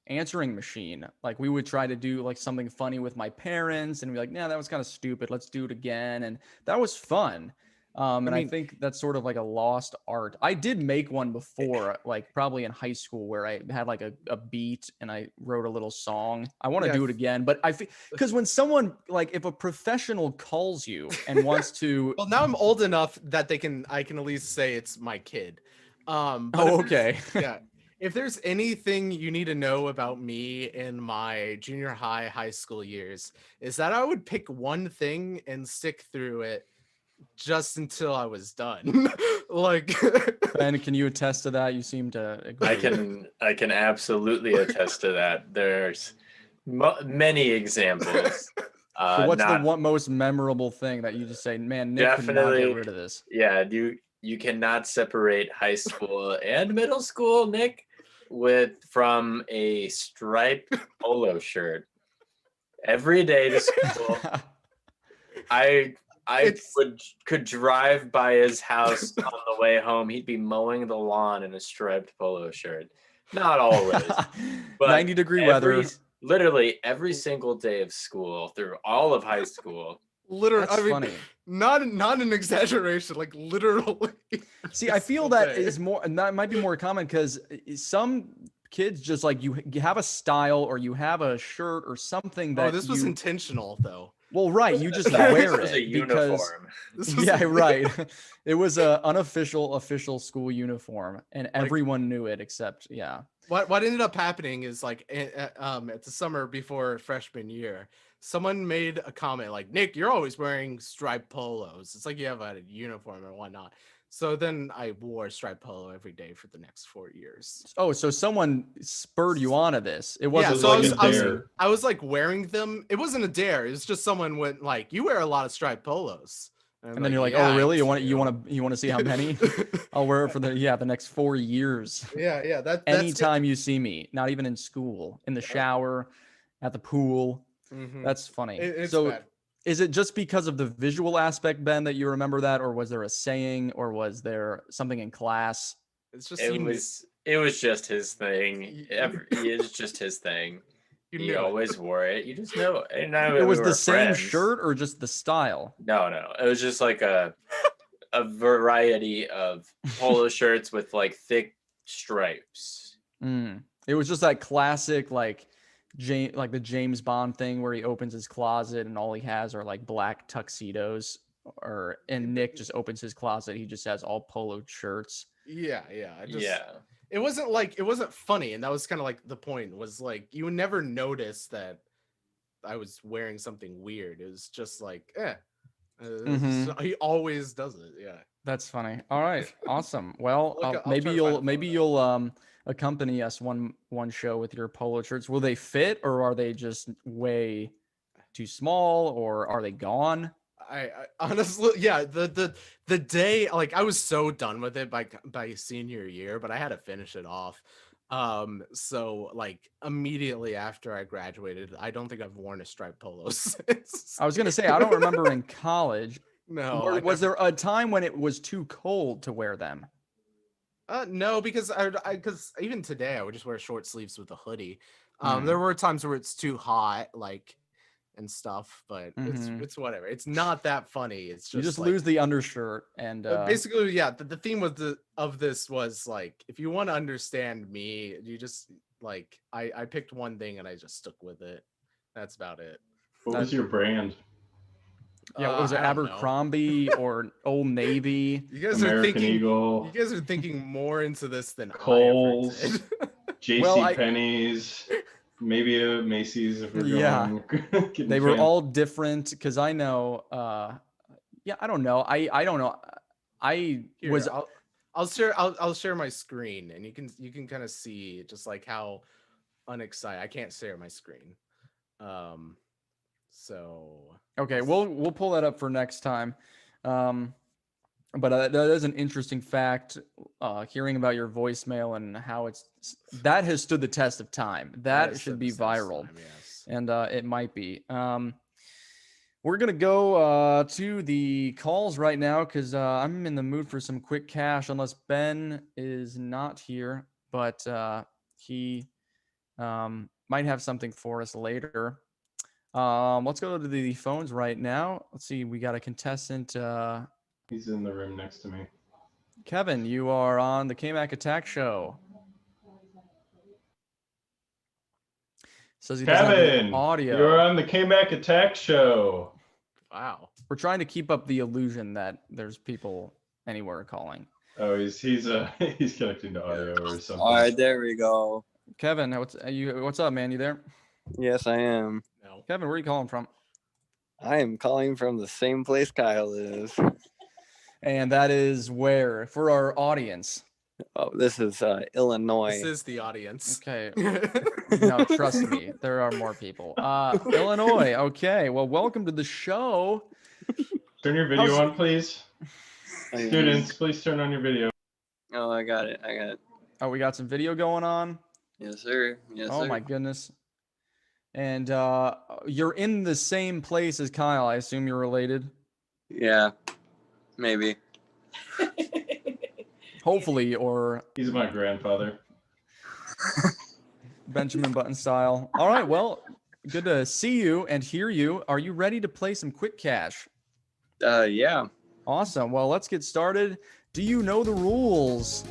answering machine. Like, we would try to do like something funny with my parents, and be like, nah, that was kind of stupid. Let's do it again. And that was fun. I think that's sort of like a lost art. I did make one before, like probably in high school, where I had like a beat and I wrote a little song. I want to do it again, but I think because when someone, like, if a professional calls you and wants to, well, now I'm old enough that I can at least say it's my kid. Okay. Yeah. If there's anything you need to know about me in my junior high school years, is that I would pick one thing and stick through it just until I was done. Like, Ben, can you attest to that? You seem to agree. I can absolutely attest to that. There's many examples. What's the one most memorable thing that you just say, man, Nick could not get rid of this? Yeah, you cannot separate high school and middle school, Nick, from a striped polo shirt. Every day to school, I could drive by his house on the way home. He'd be mowing the lawn in a striped polo shirt. Not always, but 90-degree weather. Literally every single day of school through all of high school. Literally, That's funny. Not an exaggeration. Like, literally. See, I feel that might be more common because some kids just like you have a style, or you have a shirt or something that. Oh, this was intentional though. Well, right. You just wear it. A uniform. Yeah, right. It was a official school uniform, and everyone knew it except, yeah. What ended up happening is, like, at the summer before freshman year, someone made a comment like, Nick, you're always wearing striped polos. It's like you have a uniform and whatnot. So then I wore striped polo every day for the next 4 years. Oh, so someone spurred you onto this. It wasn't. Yeah, so I was like wearing them. It wasn't a dare. It was just someone went like, you wear a lot of striped polos. And I'm then you're like, "Yeah, oh, I really? You do." want to see how many? I'll wear it for the next 4 years. Yeah. That's Anytime you see me, not even in school, in the shower, at the pool. Mhm. That's funny. It's So bad. is it just because of the visual aspect, Ben, that you remember that, or was there a saying, or was there something in class? It's just It was just his thing. You- It's just his thing. you He knew it. always wore it. You just know. And I, It we was were the same friends. shirt or just the style? No. It was just like a variety of polo shirts with like thick stripes. It was just that classic, like the James Bond thing where he opens his closet and all he has are like black tuxedos, and Nick just opens his closet, he just has all polo shirts. Yeah. Yeah. It wasn't funny, and that was kind of like the point. Was like you would never notice that I was wearing something weird. It was just like, he always does it. Yeah. That's funny. All right, awesome. Well, I'll try maybe to find a you'll accompany us one show with your polo shirts. Will they fit, or are they just way too small, or are they gone? I honestly, yeah, the day, like, I was so done with it by senior year, but I had to finish it off. So like immediately after I graduated, I don't think I've worn a striped polo since. I was gonna say I don't remember in college. No, Or was there a time when it was too cold to wear them? No, because because even today I would just wear short sleeves with a hoodie. Mm. There were times where it's too hot, like, and stuff, but Mhm. it's whatever. It's not that funny. It's just You just like, lose the undershirt and basically, yeah. The theme of this was like, if you want to understand me, you just like I picked one thing and I just stuck with it. That's about it. What was your brand? yeah, was it I don't know. Abercrombie or Old Navy? You guys are American thinking. Eagle. You guys are thinking more into this than Kohl's. I ever did. J.C. Well, Penney's, maybe a Macy's if we're Yeah. going. getting They were fancy. all different because I know. Yeah, I don't know. I don't know. I Here, was I'll share my screen and you can kind of see just like how unexcited. I can't share my screen. So okay. We'll pull that up for next time. But that is an interesting fact. Hearing about your voicemail and how that has stood the test of time. That has should stood be the test of viral, time, yes. and it might be. We're gonna go to the calls right now because I'm in the mood for some quick cash. Unless Ben is not here, but he might have something for us later. Let's go to the phones right now. Let's see. We got a contestant. He's in the room next to me. Kevin, you are on the Kmac Attack Show. Says he doesn't have Kevin, any audio. you're on the Kmac Attack Show. Wow. We're trying to keep up the illusion that there's people anywhere calling. Oh, he's connecting to audio or something. All right, there we go. Kevin, what's up, man? You there? Yes, I am. No. Kevin, where are you calling from? I am calling from the same place Kyle is. And that is where for our audience. Oh, this is Illinois. This is the audience. Okay. No, trust me, there are more people. Illinois. Okay. Well, welcome to the show. Turn your video How's- on, please. Students, please turn on your video. Oh, I got it. Oh, we got some video going on. Yes, sir. Yes, Oh sir. my goodness. And you're in the same place as Kyle. I assume you're related. Yeah, maybe. Hopefully, or He's my grandfather. Benjamin Button style. All right. Well, good to see you and hear you. Are you ready to play some quick cash? Yeah. Awesome. Well, let's get started. Do you know the rules?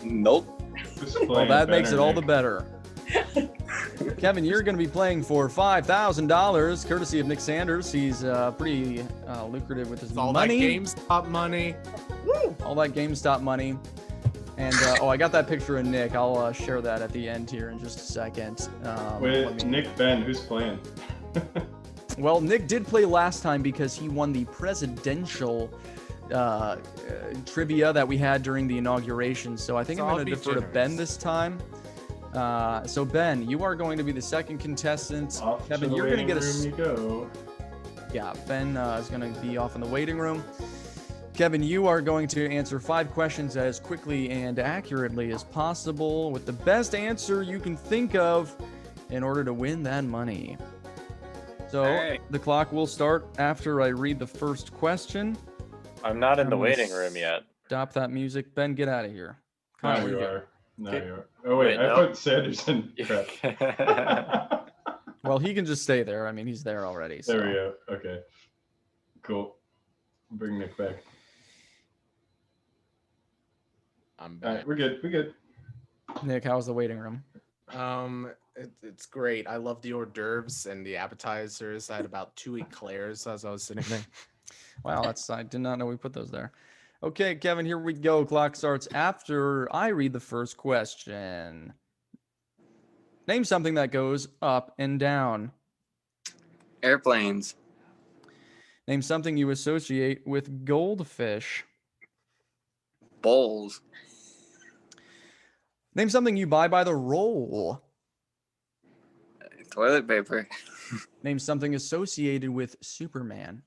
Nope. Who's Well, playing that makes Ben it or all the Nick? better. Kevin, you're going to be playing for $5,000, courtesy of Nick Sanders. He's pretty lucrative with his All money. that GameStop money. Woo! All that GameStop money. And I got that picture of Nick. I'll share that at the end here in just a second. Wait, Nick, Ben, who's playing? Well, Nick did play last time because he won the presidential trivia that we had during the inauguration. So I think So I'm I'll going to be defer to generous. Ben this time. So Ben, you are going to be the second contestant. Off Kevin, to the you're going to waiting get room you go. Yeah, Ben is going to be off in the waiting room. Kevin, you are going to answer 5 questions as quickly and accurately as possible with the best answer you can think of in order to win that money. So Alright. the clock will start after I read the first question. I'm not in the I'm gonna waiting room yet. Stop that music. Ben, get out of here. Now Kyle, what you do? are. Now Okay. you are. Oh wait, Wait, I no. put Sanderson. Crap. Well, he can just stay there. I mean, he's there already. So. There we go. Okay. Cool. Bring Nick back. I'm All right, back. we're good. We're good. Nick, how's the waiting room? It's great. I love the hors d'oeuvres and the appetizers. I had about 2 eclairs as I was sitting there. Wow, I did not know we put those there. Okay, Kevin, here we go. Clock starts after I read the first question. Name something that goes up and down. Airplanes. Name something you associate with goldfish. Bowls. Name something you buy by the roll. Toilet paper. Name something associated with Superman.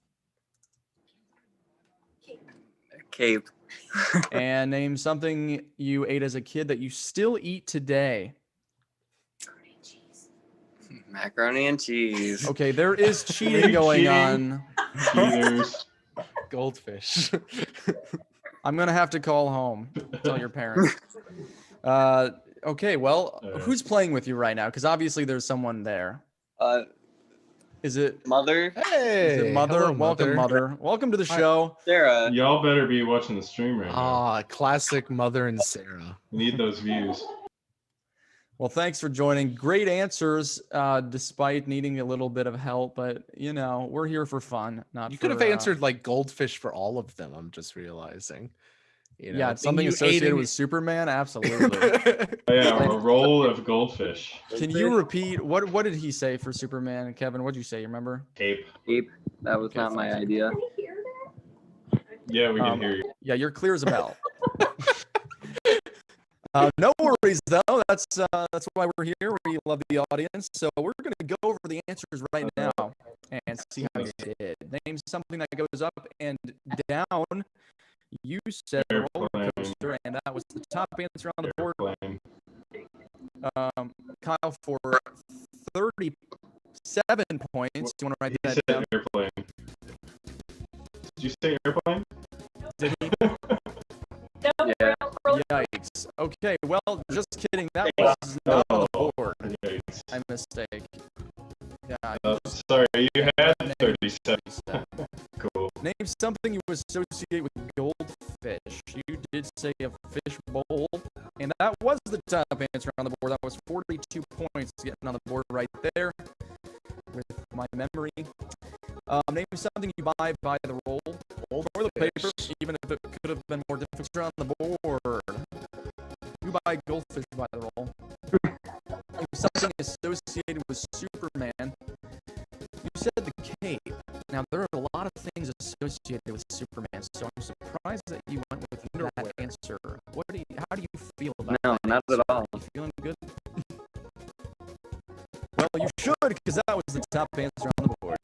Cape. And name something you ate as a kid that you still eat today. Macaroni and cheese. Okay, there is cheating Are you going cheating? on. Cheaters. Goldfish. I'm gonna have to call home. Tell your parents. Okay, well, who's playing with you right now? Because obviously there's someone there. Is it Mother. Hey, is it Mother? hello, Welcome, Mother. Welcome to the Hi. show. Sarah. Y'all better be watching the stream right now. Ah, classic Mother and Sarah. We need those views. Well, thanks for joining. Great answers, despite needing a little bit of help. But you know, we're here for fun, not. You for, could have answered like goldfish for all of them. I'm just realizing. You know, Yeah, thing something you ate associated in- with Superman. Absolutely. Oh, yeah, a roll of goldfish. Can you repeat what did he say for Superman, Kevin? What did you say? You remember? Cape. Cape. That was Okay, not my thank idea. Yeah, we can hear you. Yeah, you're clear as a bell. No worries though. That's why we're here. We love the audience. So we're gonna go over the answers right now and see how you did. Name something that goes up and down. You said roller Airplane. coaster, and that was the top answer on the board. Airplane. Kyle, for 37 points. Do you want to write He that said down? airplane. Did you say airplane? Did he? Yeah. Yikes. Okay, well, just kidding. That was not on the board. Yikes. My mistake. Yeah. Sorry, you had 37. Cool. Name something you associate with goldfish. You did say a fish bowl, and that was the top answer on the board. That was 42 points getting on the board right there with my memory. Name something you buy by the roll. Old toilet paper, even if it could have been more difficult on the board. You buy goldfish by the roll. Name something associated with Superman. You said the cape. Now, there are a lot of things associated with Superman, so I'm surprised that you went with that answer. How do you feel about No, that not at answer? all. You feeling good? Well, you should, because that was the top answer on the board.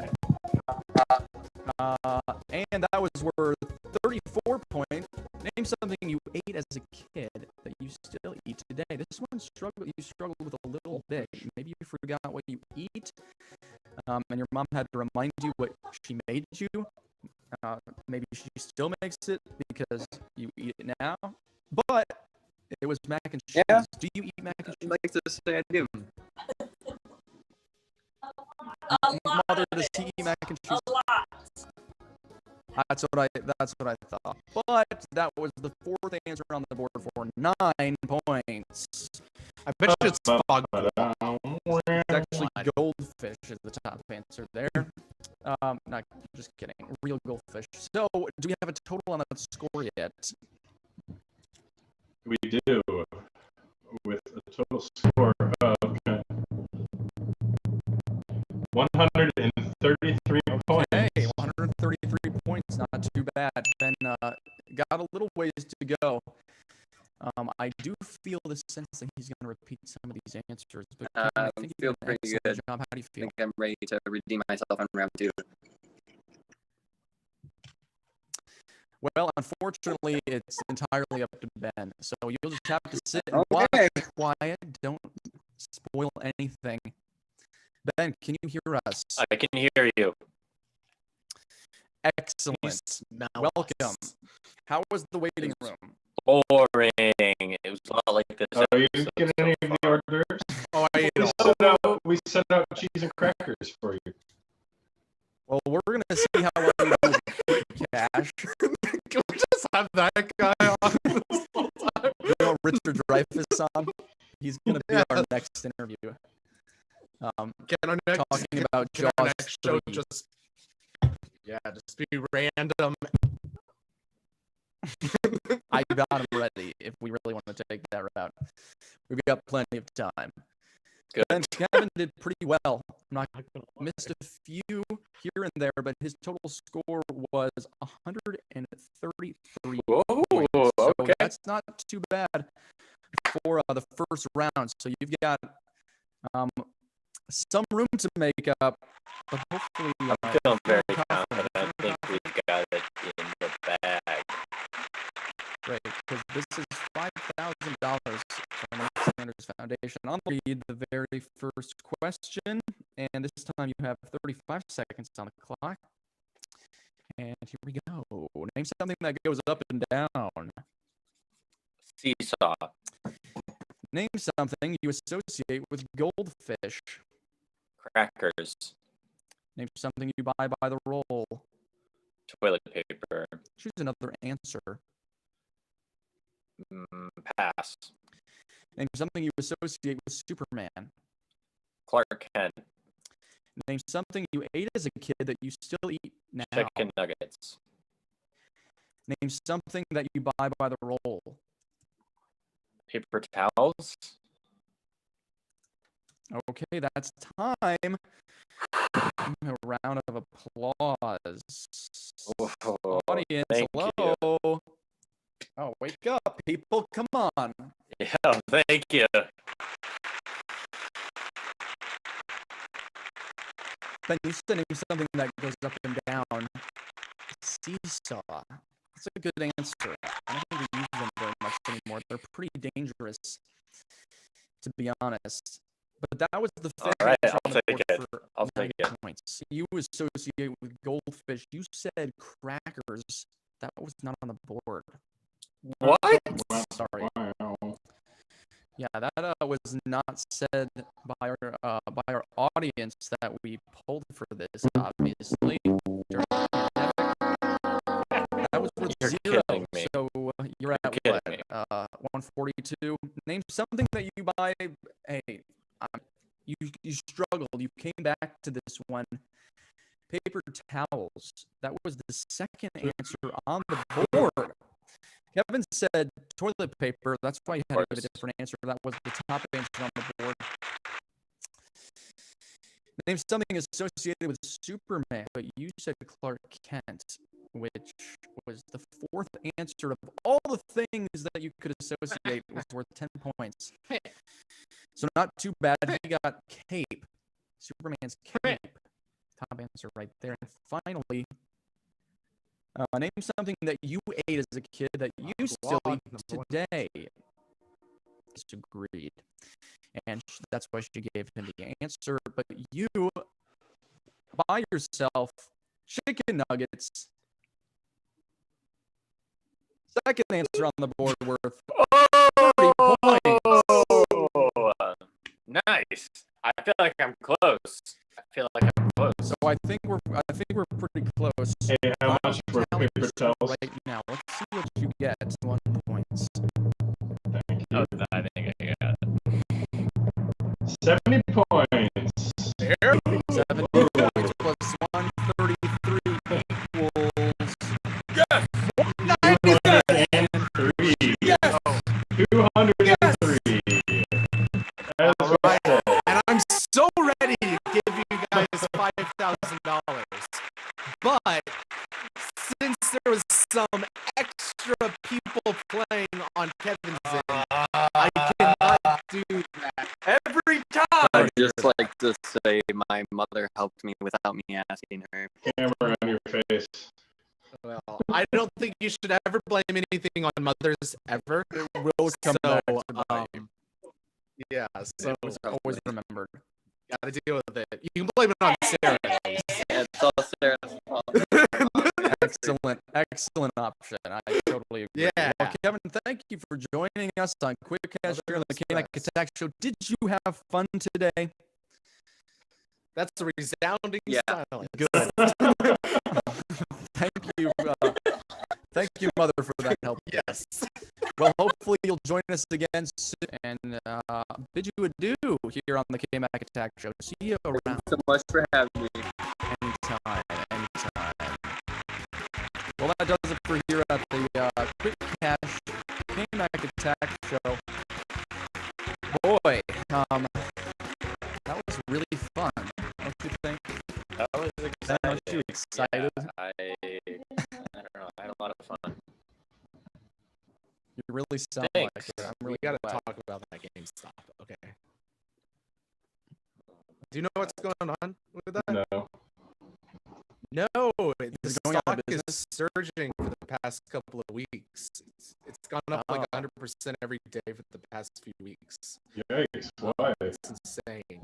And that was worth 34 points. Name something you ate as a kid that you still eat today. This one you struggled with a little bit. Maybe you forgot what you eat, and your mom had to remind you what she made you. Maybe she still makes it because you eat it now. But it was mac and cheese. Yeah. Do you eat mac and I'd cheese? like to say I do. Mother, does he eat mac and cheese? That's what I thought. But that was the fourth answer on the board for 9 points. I bet you it's fog. It's actually goldfish is the top answer there. Not just kidding. Real goldfish. So, do we have a total on that score yet? We do, with a total score of 133 points. Hey, 133 points. Not too bad. Ben got a little ways to go. I do feel the sense that he's going to repeat some of these answers. But Kevin, I think you feel did an pretty excellent good. job. How do you I feel? think I'm ready to redeem myself on round 2. Well, unfortunately, it's entirely up to Ben. So you'll just have to sit and watch Okay. quiet. Don't spoil anything. Ben, can you hear us? I can hear you. Excellent. Welcome. How was the waiting room? Boring. It was a lot like this. Are you episode getting so any of the far. hors d'oeuvres? Oh, I ate We set out cheese and crackers for you. Well, we're going to see how well you do with cash. Can we just have that guy on this whole time? You know Richard Dreyfuss on? He's going to be our next interview. Can our next, Talking about can our Jaws next show 3. just be random. I got him ready if we really want to take that route. We've got plenty of time. Good. And Kevin did pretty well. Missed a few here and there, but his total score was 133 Whoa, points. So okay. that's not too bad for the first round. So you've got some room to make up, but hopefully I'm feeling very confident. confident. I think we've got it in the bag. Great, because this is $5,000 from the Sanders Foundation. I'll read the very first question, and this time you have 35 seconds on the clock. And here we go. Name something that goes up and down. Seesaw. Name something you associate with goldfish. Crackers. Name something you buy by the roll. Toilet paper. Choose another answer. Pass. Name something you associate with Superman. Clark Kent. Name something you ate as a kid that you still eat now. Chicken nuggets. Name something that you buy by the roll. Paper towels. Okay, that's time. A round of applause. Oh, Audience, thank hello. you. Oh, wake up, people. Come on. Yeah, thank you. Ben, you said name something that goes up and down. Seesaw. That's a good answer. I don't think we use them very much anymore. They're pretty dangerous, to be honest. But that was the All fifth right, answer I'll on the take board it. for I'll 9 take it. points. You associate with goldfish. You said crackers. That was not on the board. What? Sorry. Wow. Yeah, that was not said by our audience that we pulled for this. Obviously, during the pandemic. That was with You're 0. kidding me. So you're at kidding what? me. 142. Name something that you buy. Hey, you struggled. You came back to this one. Paper towels. That was the second answer on the board. Kevin said toilet paper. That's why you had to give a different answer. That was the top answer on the board. Name something associated with Superman, but you said Clark Kent, which was the fourth answer of all the things that you could associate was worth 10 points. So not too bad. He got cape. Superman's cape. Top answer right there. And finally, name something that you ate as a kid that you still eat today. Disagreed. And that's why she gave him the answer. But you, buy yourself chicken nuggets. Second answer on the board worth 30 points. Oh, nice. I feel like I'm close. So I think we're pretty close. Hey, how much for paper towels? Right now, let's see what you get. 1 points. Oh, I think I got it. 70 points. 70 points plus 133 equals. Yes. 203. Yes. 203. That's All right. right. And I'm so ready to give you guys $5,000. But since there was some extra people playing on Kevin's end, I cannot do that. Every time. I'd just like to say my mother helped me without me asking her. Camera on your face. Well, I don't think you should ever blame anything on mothers ever. Will come back to bite um, you. yeah, so It was always remembered. gotta deal with it. You can blame it on Sarah. At least. Yeah, it's all Sarah's fault. Excellent option. I totally agree. Yeah. Well, Kevin, thank you for joining us on Quick Cash here on the Kmac Attack Show. Did you have fun today? That's a resounding Yeah. silence. Good. Thank you, Mother, for that help. Yes. Well, hopefully you'll join us again soon, and bid you adieu here on the Kmac Attack Show. See you around. Thanks so much for having me. Anytime. Well, that does it for here at the Quick Cash Kmac Attack Show. Boy, that was really fun. Don't you think? That was exciting. Aren't you excited? Yeah, I don't know. I had a lot of fun. You really sound Thanks. like it. I'm We really gotta glad. talk about that GameStop. Okay. Do you know what's going on with that? No. No, the Is it going out of stock is business? surging for the past couple of weeks. It's gone up like 100% every day for the past few weeks. Yikes. Why? It's insane.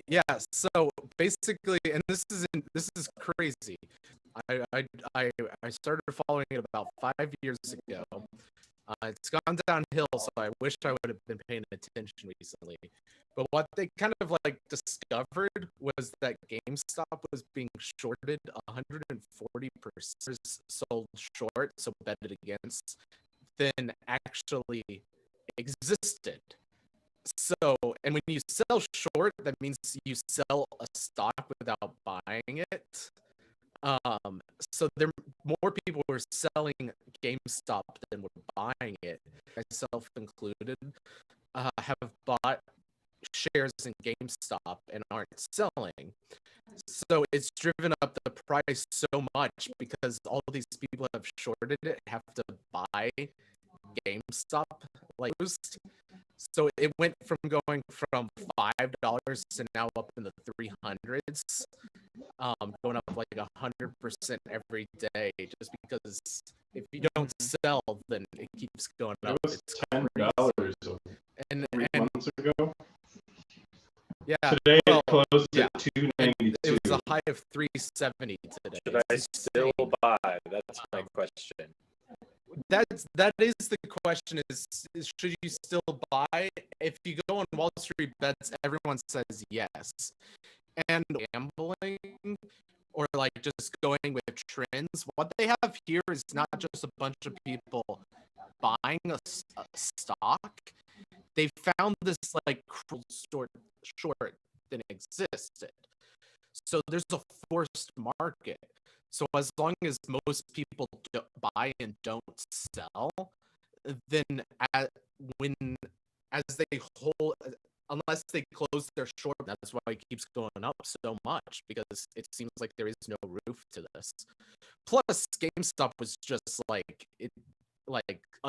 Yeah. So basically, and this is crazy. I started following it about 5 years ago. It's gone downhill, so I wish I would have been paying attention recently. But what they kind of like discovered was that GameStop was being shorted 140% sold short, so betted against, than actually existed. So, and when you sell short, that means you sell a stock without buying it. So more people were selling GameStop than were buying it, myself included, have bought shares in GameStop and aren't selling. So it's driven up the price so much because all these people have shorted it, have to buy GameStop like boost. So it went from going from $5 to now up in the 300s, going up like 100% every day, just because if you don't sell, then it keeps going up. It was It's $10 crazy. and And 3 months ago. yeah, Today well, it closed yeah. at and 292. it was a high of 370 today. Should I It's still insane. buy? That's my question. That is the question is should you still buy? If you go on Wall Street Bets, everyone says yes. And gambling or like just going with trends, what they have here is not just a bunch of people buying a stock. They found this like short that existed. So there's a forced market. So as long as most people buy and don't sell, then as they hold, unless they close their short, that's why it keeps going up so much, because it seems like there is no roof to this. Plus, GameStop was just like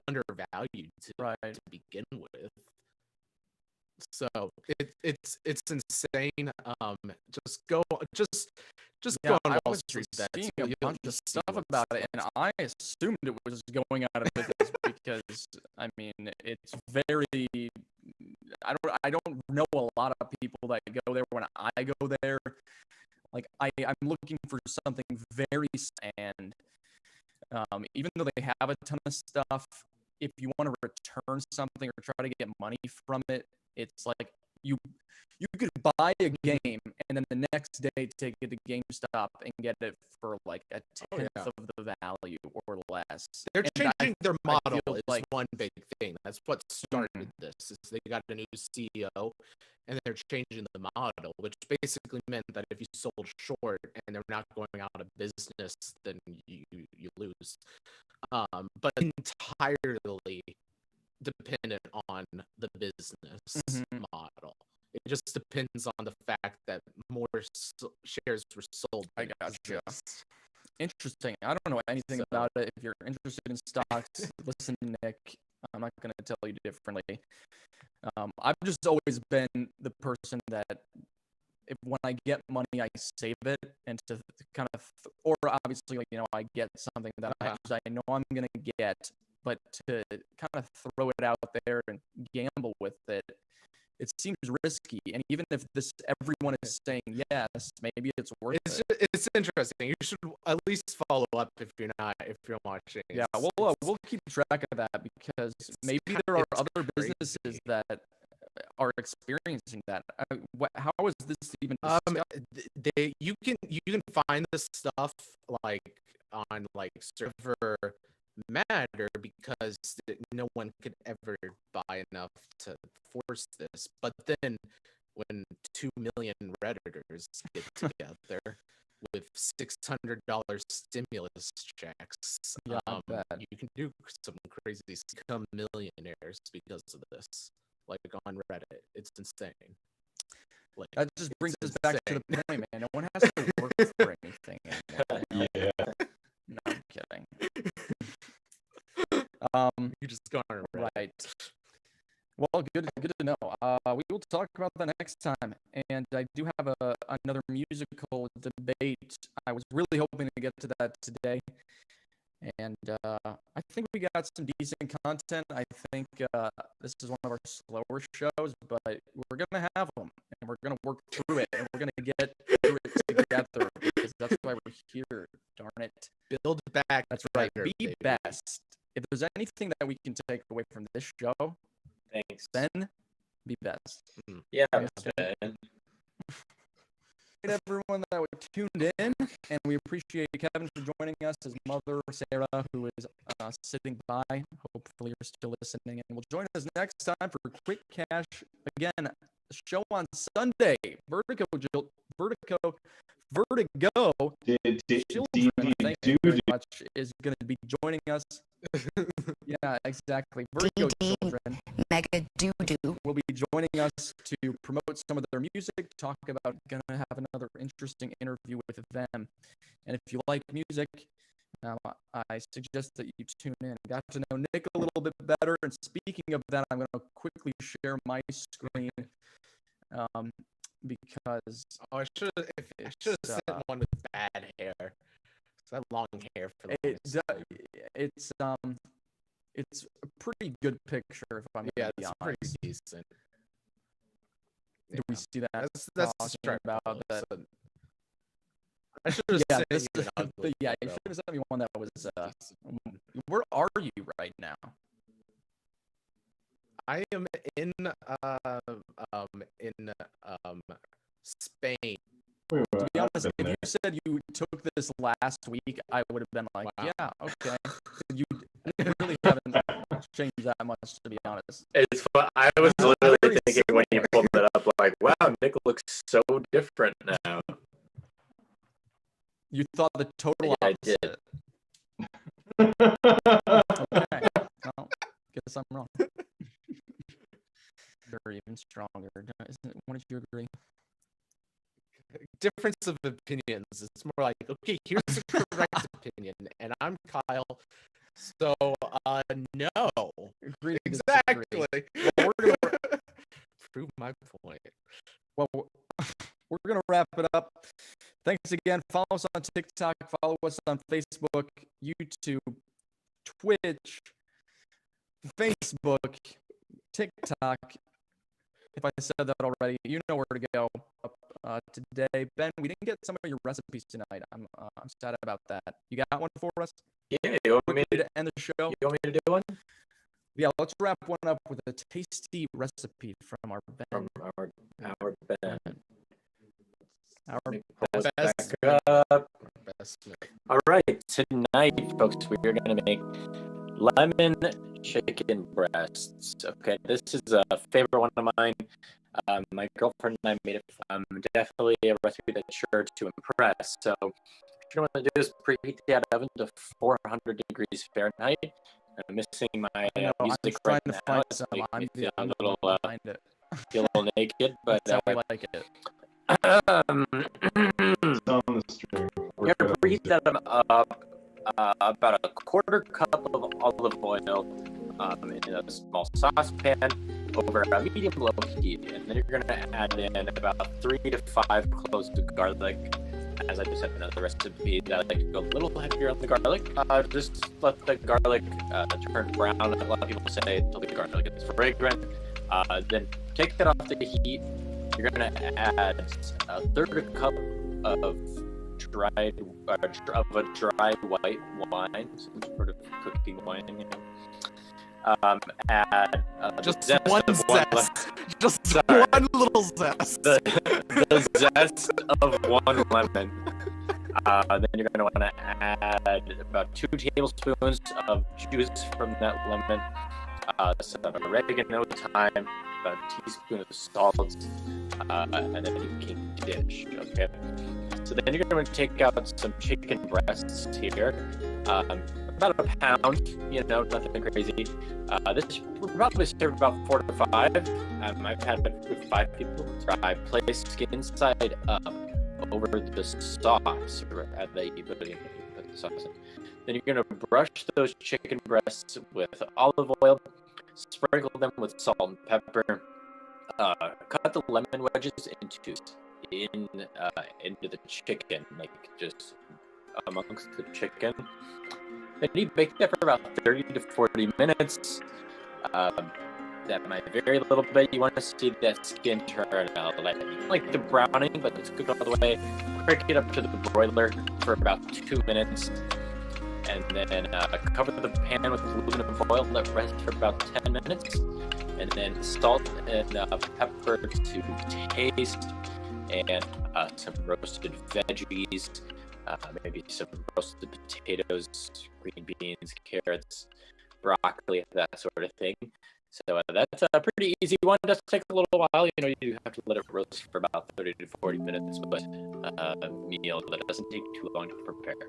undervalued to begin with. So it's insane. Just go on I Wall was Street Bets. seeing You'll a bunch of see stuff what's about it, and I assumed it was going out of business because I mean it's very. I don't know a lot of people that go there. When I go there, like I'm looking for something very, and even though they have a ton of stuff, if you want to return something or try to get money from it, it's like you could buy a game and then the next day take it to GameStop and get it for like a tenth of the value or less. They're changing their model. feel It's like- one big thing. That's what started this. Is they got a new CEO, and they're changing the model, which basically meant that if you sold short and they're not going out of business, then you lose. But entirely dependent on the business model. It just depends on the fact that more shares were sold. I gotcha. Interesting. I don't know anything about it. If you're interested in stocks, listen to Nick. I'm not going to tell you differently. I've just always been the person that if when I get money, I save it, and to kind of, or obviously, like, I get something that I know I'm gonna get, but to kind of throw it out there and gamble with it, it seems risky. And even if everyone is saying yes, maybe it's worth it. It's interesting. You should at least follow up if you're watching. Yeah, we'll keep track of that, because maybe there are other businesses that are experiencing that. How is this even discussed? You can find this stuff like on like server Matter, because no one could ever buy enough to force this. But then when 2 million Redditors get together with $600 stimulus checks, you can do some crazy become millionaires because of this. Like on Reddit, it's insane. Like, that just brings us back to the point, man. No one has to work for anything anymore. Yeah. No, I'm kidding. You just go on Reddit. Right. Well, good to know. We will talk about that next time. And I do have another musical debate. I was really hoping to get to that today. And I think we got some decent content. I think this is one of our slower shows, but we're going to have them. And we're going to work through it. And we're going to get through it together, because that's why we're here. Darn it. Build back. That's right. Better, Be baby. best. If there's anything that we can take away from this show, Thanks. then be best. Yeah, Yes. Ben. Everyone that tuned in, and we appreciate Kevin for joining us, his mother Sarah, who is sitting by. Hopefully you're still listening, and will join us next time for Quick Cash. Again, the show on Sunday. Vertigo Children, thank you very much, is going to be joining us. Yeah, exactly. Vertigo Children Mega Doo-Doo will be joining us to promote some of their music, talk about, going to have another interesting interview with them. And if you like music, I suggest that you tune in. Got to know Nick a little bit better, and speaking of that, I'm going to quickly share my screen, because I should have sent one with bad hair. So I have long hair for the it's a pretty good picture, if I'm yeah, being it's honest. pretty decent. Do we see that? That's talking about that? I should have Yeah, sent you an ugly yeah, you photo. should have sent me one that was. Where are you right now? I am in Spain. Wait, To be honest, if happened you said you took this last week, I would have been like, Wow. yeah, okay. You really haven't changed that much, to be honest. It's fun. I was literally thinking when you pulled it up, like, wow, Nick looks so different now. You thought the total Yeah, I opposite. did. Okay. Well, guess I'm wrong. You're even stronger. Wouldn't you agree? Difference of opinions. It's more like, okay, here's the correct opinion, and I'm Kyle. So, no. Agree to Exactly. disagree. Well, we're gonna prove my point. Well, we're going to wrap it up. Thanks again. Follow us on TikTok. Follow us on Facebook, YouTube, Twitch, Facebook, TikTok. If I said that already, you know where to go today. Ben, we didn't get some of your recipes tonight. I'm sad about that. You got one for us? Yeah, you want me to end the show? You want me to do one? Yeah, let's wrap one up with a tasty recipe from our Ben. From our Ben. Our Best. Back up. Best. All right, tonight, folks, we are going to make lemon chicken breasts. Okay, this is a favorite one of mine. My girlfriend and I made it. Definitely a recipe that's sure to impress. So, what you want to do is preheat the oven to 400 degrees Fahrenheit. I'm missing my I'm music trying right to now. find It's some. making I'm me the feel a only little, one behind it. feel a little naked, but That's how we like it. It's on the string. We're going to preheat that up about a quarter cup of olive oil in a small saucepan. over a medium low heat, and then you're gonna add in about 3 to 5 cloves of garlic. As I just said in another recipe, I like to go a little heavier on the garlic. Just let the garlic turn brown. A lot of people say until the garlic gets fragrant. Then take that off the heat. You're gonna add a third cup of dry white wine, some sort of cooking wine. You know. Add Just the zest one of zest. Just Sorry. one little zest. the zest of 1 lemon. Then you're going to want to add about 2 tablespoons of juice from that lemon, some oregano, thyme, about a teaspoon of salt, and then you can dish. Okay. So then you're going to take out some chicken breasts here. About a pound, you know, nothing crazy. This would probably serve about 4 to 5. I've had it with 5 people. So I place skin side up over the sauce that you put the sauce in. Then you're gonna brush those chicken breasts with olive oil, sprinkle them with salt and pepper. Cut the lemon wedges into the chicken, like just amongst the chicken. Then you bake that for about 30 to 40 minutes. That might vary a little bit. You want to see that skin turn like the browning, but it's cooked all the way. Crank it up to the broiler for about 2 minutes. And then cover the pan with aluminum foil. Let it rest for about 10 minutes. And then salt and pepper to taste. And some roasted veggies. Maybe some roasted potatoes, green beans, carrots, broccoli, that sort of thing. So that's a pretty easy one. It does take a little while. You know, you have to let it roast for about 30 to 40 minutes, but a meal that doesn't take too long to prepare.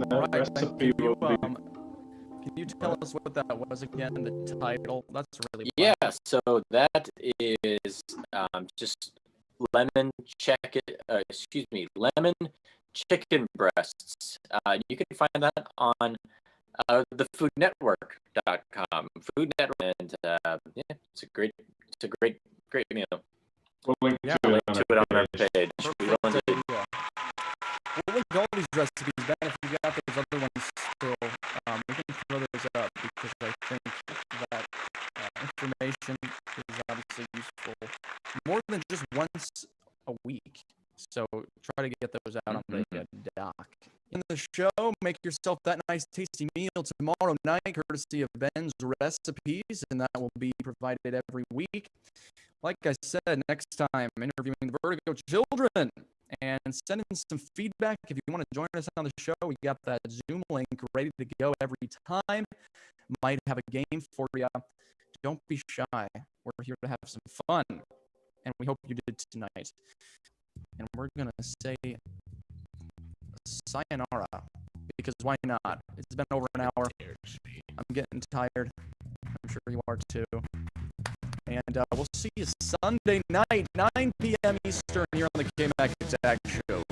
That recipe will be. Can you tell us what that was again? The title? That's really Yeah. So that is just lemon chicken breasts. You can find that on the foodnetwork.com. Food Network, and yeah, it's a great meal. We'll link Yeah, to Link it to it on our page. Perfect. Yeah. We'll link all these recipes. Ben, if you got those other ones still, we can throw those up because I think that information is obviously useful more than just once a week. So try to get those out on the dock. In the show, make yourself that nice tasty meal tomorrow night, courtesy of Ben's Recipes, and that will be provided every week. Like I said, next time, interviewing the Vertigo children, and send in some feedback. If you want to join us on the show, we got that Zoom link ready to go every time. Might have a game for you. Don't be shy. We're here to have some fun, and we hope you did tonight. And we're going to say sayonara, because why not? It's been over an hour. I'm getting tired. I'm sure you are too. And we'll see you Sunday night, 9 p.m. Eastern, here on the Kmac Attack Show.